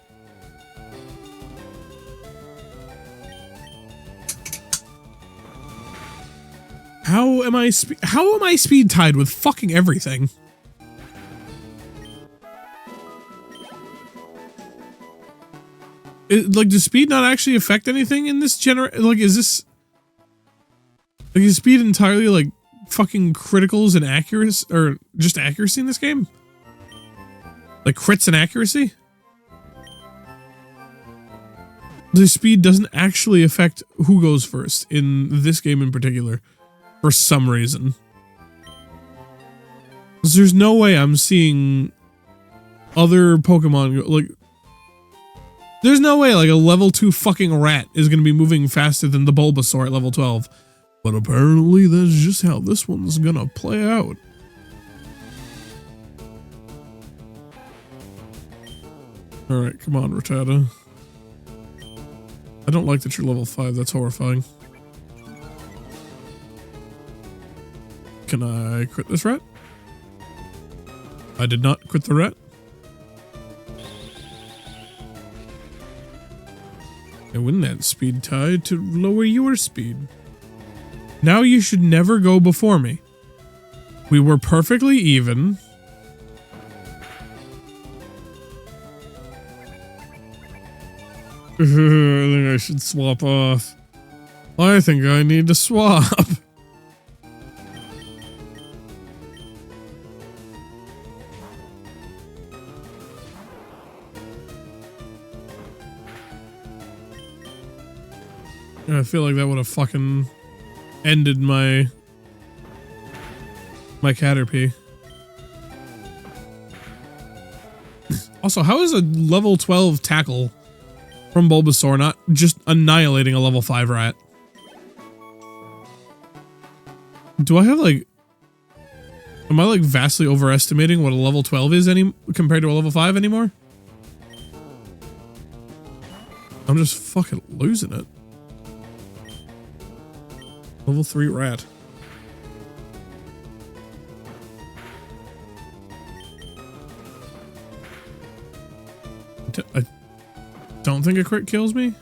S1: How am I speed tied with fucking everything? Like, does speed not actually affect anything in this like, is this... Like, is speed entirely, like, fucking criticals and accuracy, or just accuracy in this game? Like, crits and accuracy? The speed doesn't actually affect who goes first in this game in particular, for some reason. There's no way I'm seeing other Pokemon, like... There's no way, like, a level 2 fucking rat is gonna be moving faster than the Bulbasaur at level 12. But apparently that's just how this one's gonna play out. Alright, come on, Rattata. I don't like that you're level 5, that's horrifying. Can I crit this rat? I did not crit the rat. I win that speed tie to lower your speed. Now you should never go before me. We were perfectly even. I think I should swap off. I think I need to swap. I feel like that would have fucking ended my Caterpie. Also, how is a level 12 tackle from Bulbasaur not just annihilating a level 5 rat? Do I have, like... Am I, like, vastly overestimating what a level 12 is compared to a level 5 anymore? I'm just fucking losing it. Level 3 rat. I don't think a crit kills me.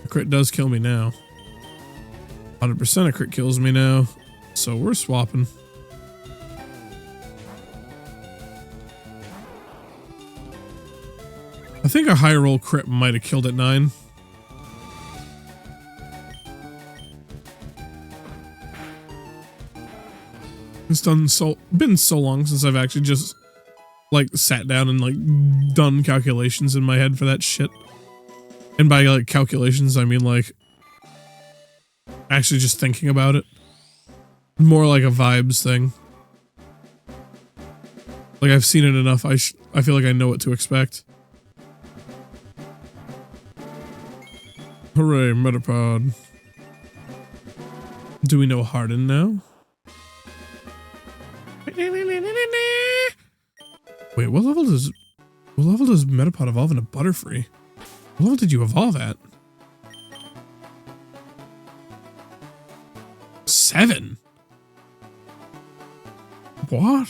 S1: A crit does kill me now. 100% a crit kills me now. So we're swapping. I think a high roll crit might have killed at 9. It's been so long since I've actually just like sat down and like done calculations in my head for that shit. And by like calculations, I mean like actually just thinking about it. More like a vibes thing. Like I've seen it enough. I feel like I know what to expect. Hooray, Metapod. Do we know Harden now? Wait, what level does Metapod evolve into Butterfree? What level did you evolve at? 7? What?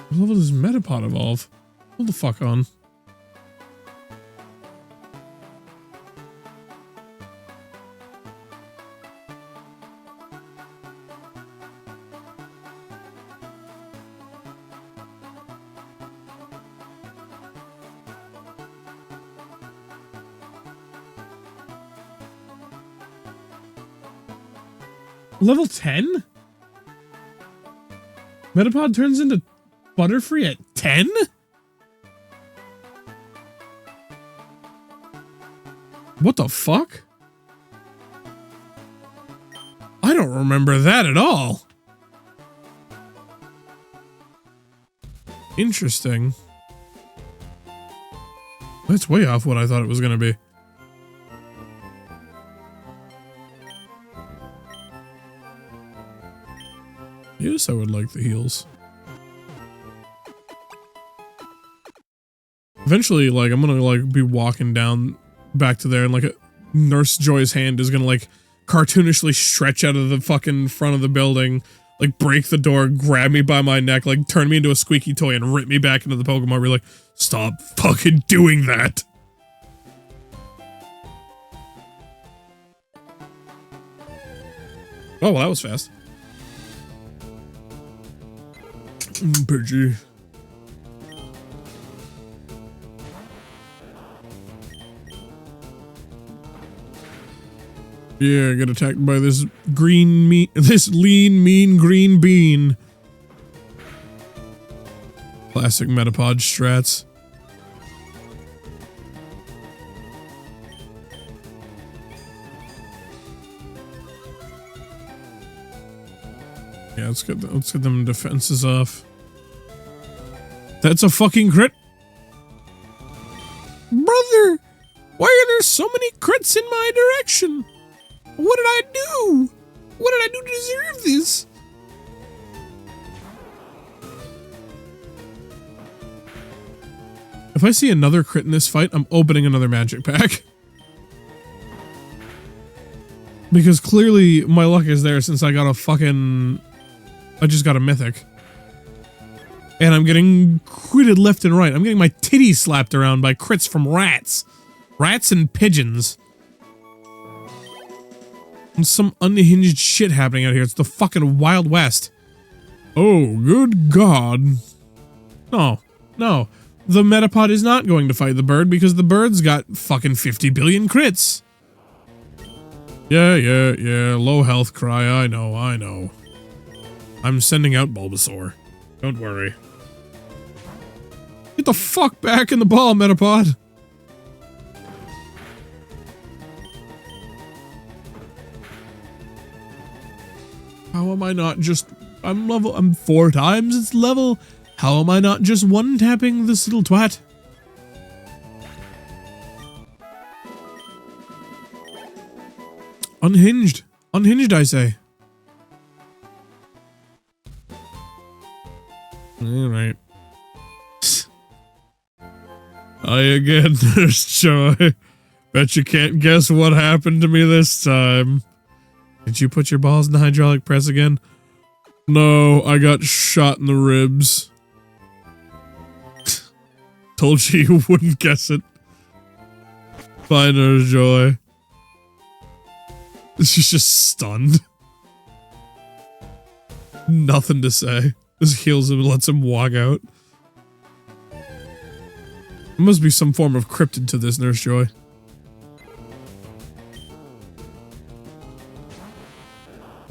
S1: What level does Metapod evolve? Hold the fuck on. Level 10? Metapod turns into Butterfree at 10? What the fuck? I don't remember that at all. Interesting. That's way off what I thought it was going to be. Yes, I would like the heals. Eventually, like, I'm gonna, like, be walking down back to there and, like, Nurse Joy's hand is gonna, like, cartoonishly stretch out of the fucking front of the building, like, break the door, grab me by my neck, like, turn me into a squeaky toy and rip me back into the Pokemon. Be like, stop fucking doing that. Oh, well, that was fast. Pidgey. Yeah, get attacked by this this lean, mean green bean. Classic Metapod strats. Yeah, let's get them defenses off. That's a fucking crit. Brother, why are there so many crits in my direction? What did I do? What did I do to deserve this? If I see another crit in this fight, I'm opening another magic pack. Because clearly my luck is there since I got a fucking... I just got a mythic. And I'm getting critted left and right. I'm getting my titties slapped around by crits from rats. Rats and pigeons. And some unhinged shit happening out here. It's the fucking Wild West. Oh, good God. No. No. The Metapod is not going to fight the bird because the bird's got fucking 50 billion crits. Yeah. Low health cry. I know. I'm sending out Bulbasaur. Don't worry. Get the fuck back in the ball, Metapod. How am I not just... I'm 4 times its level. How am I not just one-tapping this little twat? Unhinged. Unhinged, I say. Alright. Hi again, Nurse Joy. Bet you can't guess what happened to me this time. Did you put your balls in the hydraulic press again? No, I got shot in the ribs. Told you you wouldn't guess it. Bye, Nurse Joy. She's just stunned. Nothing to say. Just heals him and lets him walk out. There must be some form of cryptid to this, Nurse Joy.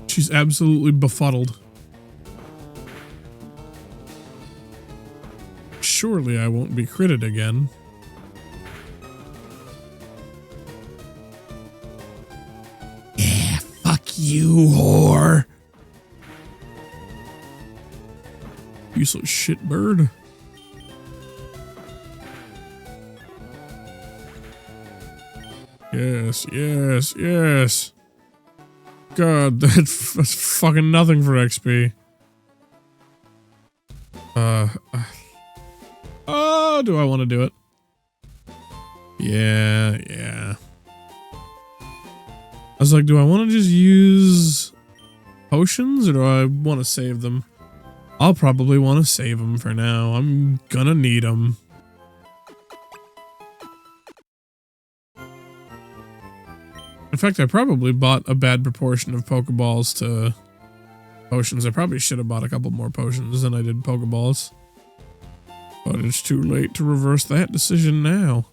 S1: She's absolutely befuddled. Surely I won't be critted again. Yeah, fuck you, whore. Useless shit bird. Yes. God, that's fucking nothing for XP. Oh, do I want to do it? Yeah. I was like, do I want to just use potions or do I want to save them? I'll probably want to save them for now. I'm gonna need them. In fact, I probably bought a bad proportion of Pokeballs to potions. I probably should have bought a couple more potions than I did Pokeballs. But it's too late to reverse that decision now.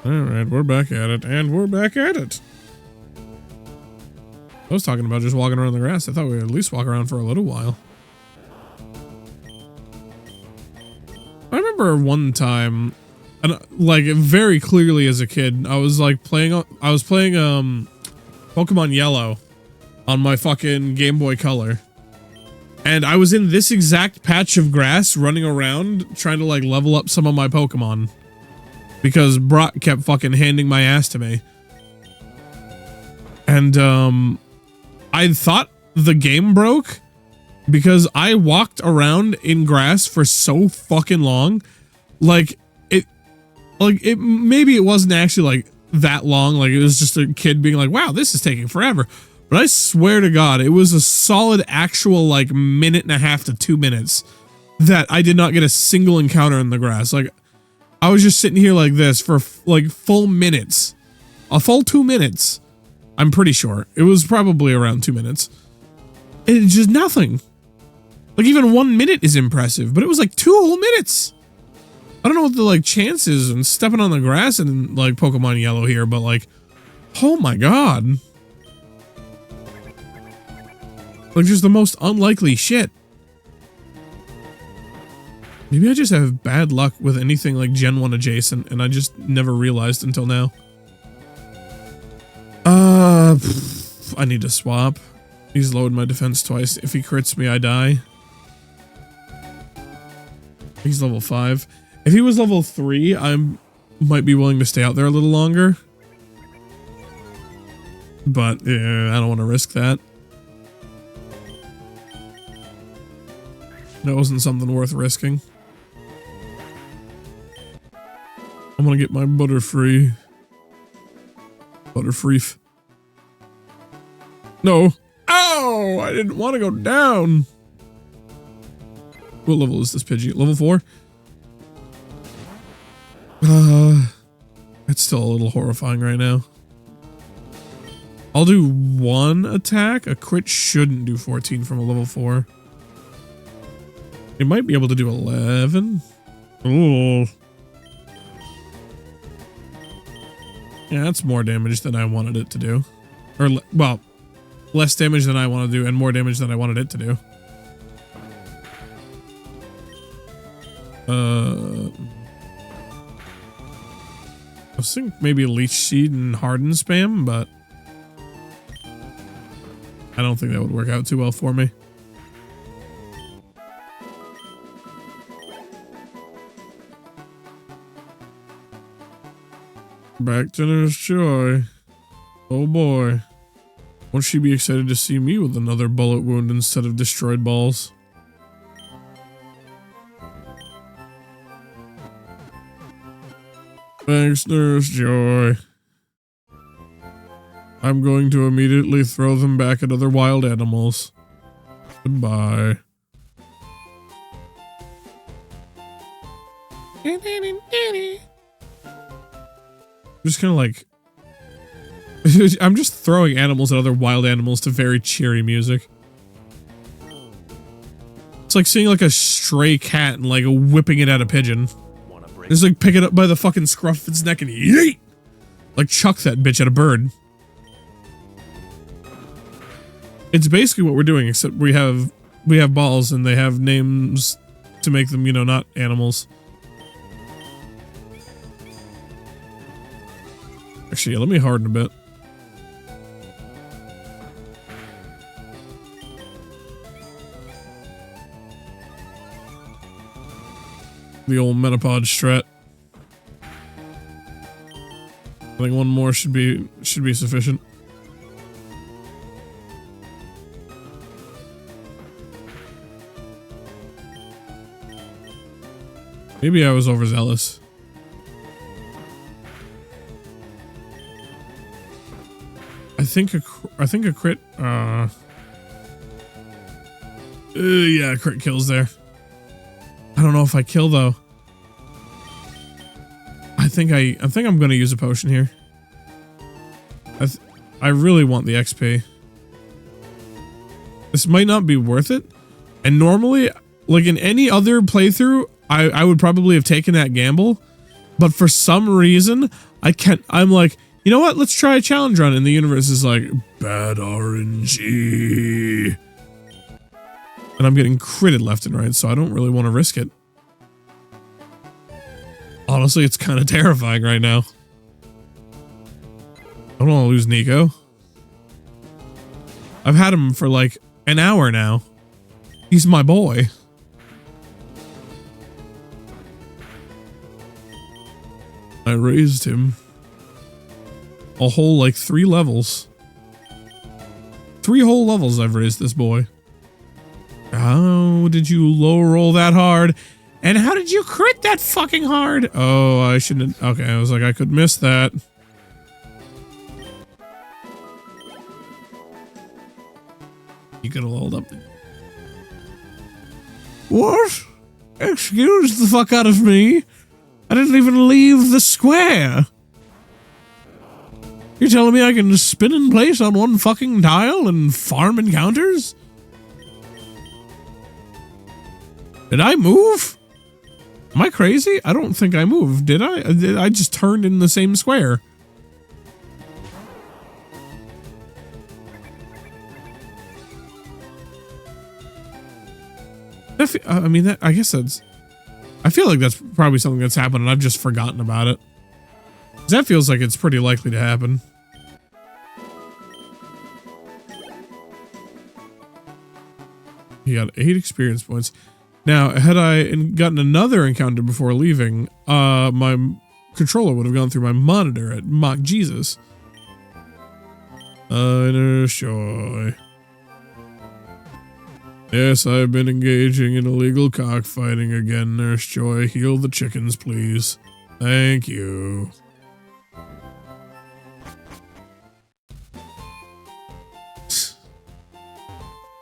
S1: Alright, we're back at it, and we're back at it. I was talking about just walking around the grass. I thought we would at least walk around for a little while. I remember one time, and like very clearly as a kid, I was playing Pokemon Yellow on my fucking Game Boy Color. And I was in this exact patch of grass running around trying to like level up some of my Pokemon. Because Brock kept fucking handing my ass to me. And I I thought the game broke because I walked around in grass for so fucking long. Like it maybe it wasn't actually like that long. Like it was just a kid being like, wow, this is taking forever. But I swear to God, it was a solid actual like minute and a half to 2 minutes that I did not get a single encounter in the grass. Like I was just sitting here like this for like full minutes, a full 2 minutes. I'm pretty sure it was probably around 2 minutes. It's just nothing. Like even 1 minute is impressive, but it was like 2 whole minutes. I don't know what the like chances and stepping on the grass in like Pokemon Yellow here, but like, oh my God. Like just the most unlikely shit. Maybe I just have bad luck with anything like Gen 1 adjacent and I just never realized until now. I need to swap. He's lowered my defense twice. If he crits me, I die. He's level 5. If he was level 3, I might be willing to stay out there a little longer. But yeah, I don't want to risk that. That wasn't something worth risking. I'm gonna get my Butterfree. Butterfree. No. Ow! I didn't want to go down. What level is this Pidgey? Level 4? It's still a little horrifying right now. I'll do 1 attack. A crit shouldn't do 14 from a level 4. It might be able to do 11. Ooh. Yeah, that's more damage than I wanted it to do. Or, well, less damage than I want to do and more damage than I wanted it to do. I was thinking maybe Leech Seed and Harden spam, but I don't think that would work out too well for me. Back to Nurse Joy. Oh boy. Won't she be excited to see me with another bullet wound instead of destroyed balls? Thanks, Nurse Joy. I'm going to immediately throw them back at other wild animals. Goodbye. Just kind of like... I'm just throwing animals at other wild animals to very cheery music. It's like seeing like a stray cat and like whipping it at a pigeon. Just like pick it up by the fucking scruff of its neck and yeet! Like chuck that bitch at a bird. It's basically what we're doing, except we have balls and they have names to make them, you know, not animals. Actually, yeah, let me harden a bit. The old Metapod strat. I think 1 more should be sufficient. Maybe I was overzealous. I think a crit. Yeah, crit kills there. I don't know if I kill though. I think I'm gonna use a potion here. I really want the XP. This might not be worth it. And normally, like in any other playthrough, I would probably have taken that gamble. But for some reason, I'm like, you know what? Let's try a challenge run. And the universe is like, bad RNG. And I'm getting critted left and right, so I don't really want to risk it. Honestly, it's kind of terrifying right now. I don't want to lose Niko. I've had him for like an hour now. He's my boy. I raised him a whole like 3 levels. 3 whole levels I've raised this boy. How did you low roll that hard? And how did you crit that fucking hard? Oh, I shouldn't. Okay, I was like, I could miss that. You could have leveled up. What? Excuse the fuck out of me. I didn't even leave the square. You're telling me I can spin in place on one fucking tile and farm encounters? Did I move? Am I crazy? I don't think I moved, did I? I just turned in the same square. I mean, I guess that's... I feel like that's probably something that's happened and I've just forgotten about it. That feels like it's pretty likely to happen. You got 8 experience points. Now, had I gotten another encounter before leaving, my controller would have gone through my monitor at RNGesus. Sure. Yes, I've been engaging in illegal cockfighting again, Nurse Joy. Heal the chickens, please. Thank you.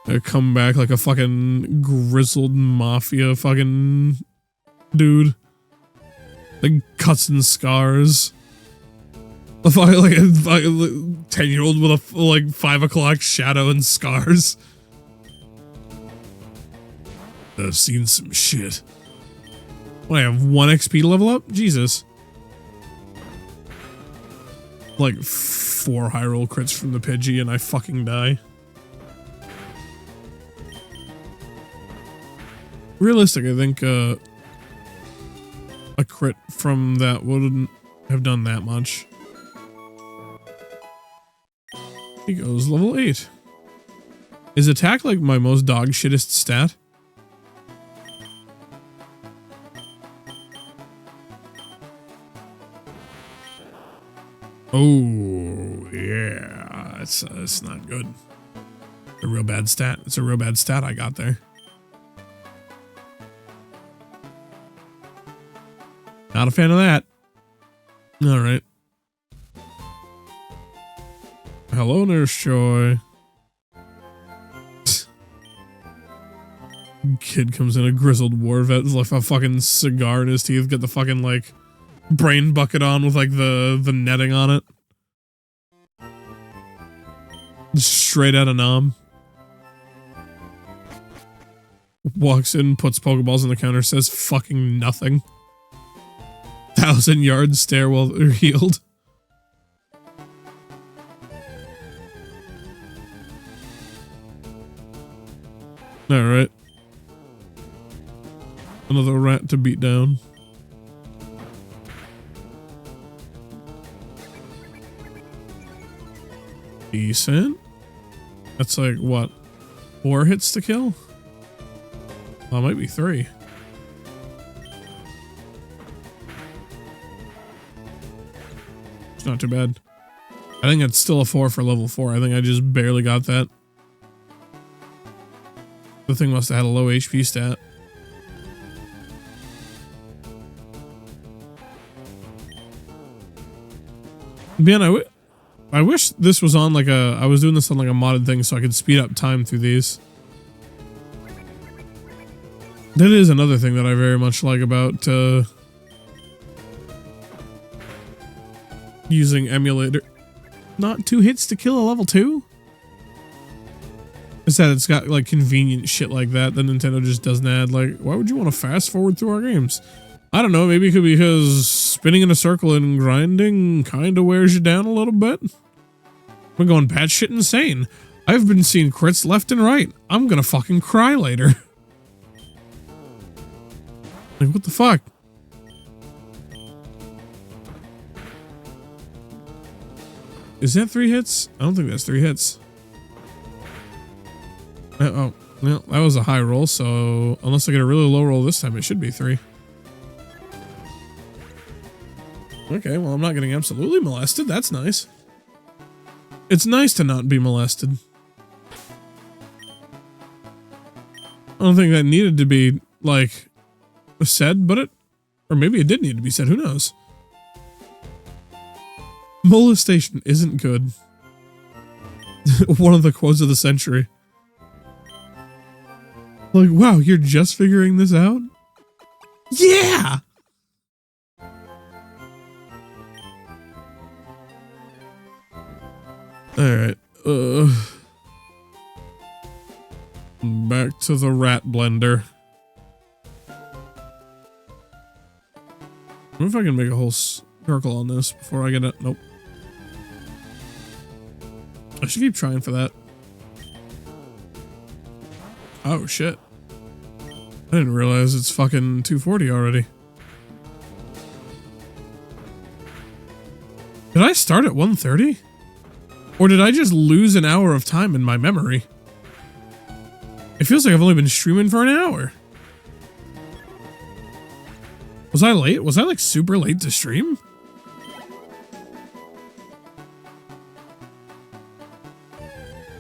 S1: I come back like a fucking grizzled mafia fucking dude. Like cuts and scars. Like a 10-year-old with a like 5 o'clock shadow and scars. I've seen some shit. What, I have 1 XP to level up? Jesus. Like 4 high roll crits from the Pidgey and I fucking die. Realistic, I think a crit from that wouldn't have done that much. He goes level 8. Is attack like my most dog shittest stat? Oh yeah, it's not good. A real bad stat. It's a real bad stat I got there. Not a fan of that. All right. Hello, Nurse Joy. Kid comes in a grizzled war vet with like a fucking cigar in his teeth, got the fucking like brain bucket on with like the netting on it. Straight out of Nom. Walks in, puts Pokeballs on the counter, says fucking nothing. 1,000-yard stare while they're healed. Alright. Another rat to beat down. Decent. That's like, what? 4 hits to kill? Well, it might be 3. It's not too bad. I think it's still a 4 for level 4. I think I just barely got that. The thing must have had a low HP stat. Man, I wish this was on like a... I was doing this on like a modded thing so I could speed up time through these. That is another thing that I very much like about using emulator. Not 2 hits to kill a level 2? Is that it's got like convenient shit like that Nintendo just doesn't add. Like, why would you want to fast forward through our games? I don't know, maybe it could be because spinning in a circle and grinding kind of wears you down a little bit. We're going batshit insane. I've been seeing crits left and right. I'm gonna fucking cry later. Like, what the fuck? Is that 3 hits? I don't think that's 3 hits. Oh, well, that was a high roll, so unless I get a really low roll this time, it should be 3. Okay, well, I'm not getting absolutely molested. That's nice. It's nice to not be molested. don't think that needed to be, like, said, but or maybe it did need to be said, who knows? Molestation isn't good. One of the quotes of the century. Like, wow, you're just figuring this out? Yeah! Alright, back to the rat blender. I wonder if I can make a whole circle on this before I get it. Nope. I should keep trying for that. Oh, shit. I didn't realize it's fucking 2:40 already. Did I start at 1:30? Or did I just lose an hour of time in my memory? It feels like I've only been streaming for an hour. Was I late? Was I like super late to stream?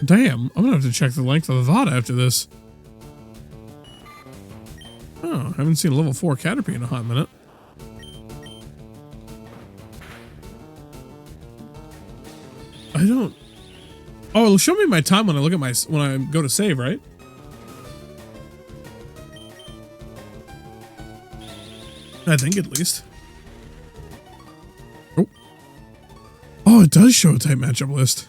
S1: Damn, I'm gonna have to check the length of the VOD after this. Oh, I haven't seen a level 4 Caterpie in a hot minute. I don't... Oh, it'll show me my time when I look at when I go to save, right? I think at least. Oh. Oh, it does show a type matchup list.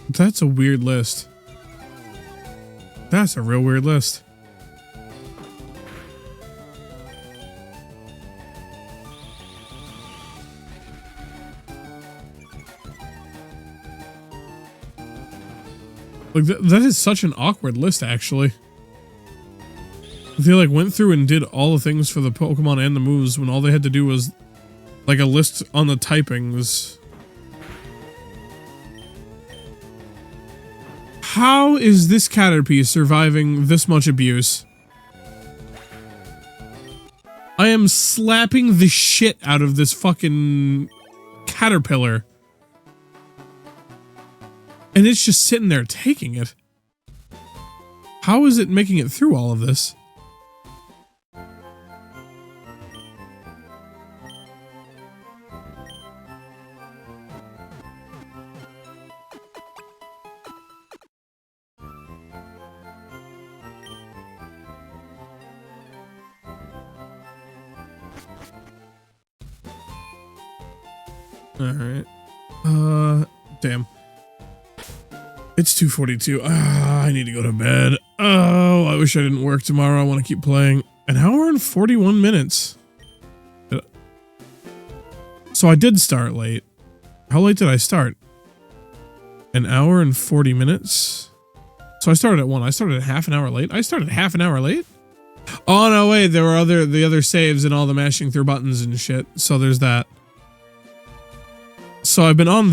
S1: That's a weird list. That's a real weird list. Like that is such an awkward list, actually. They like went through and did all the things for the Pokemon and the moves when all they had to do was like a list on the typings. How is this Caterpie surviving this much abuse? I am slapping the shit out of this fucking caterpillar. And it's just sitting there taking it. How is it making it through all of this? Alright. Damn. It's 2:42. I need to go to bed. Oh, I wish I didn't work tomorrow. I want to keep playing. An hour and 41 minutes. So I did start late. How late did I start? An hour and 40 minutes? So I started at 1. I started at half an hour late. I started half an hour late? Oh, no, wait. There were the other saves and all the mashing through buttons and shit. So there's that. So I've been on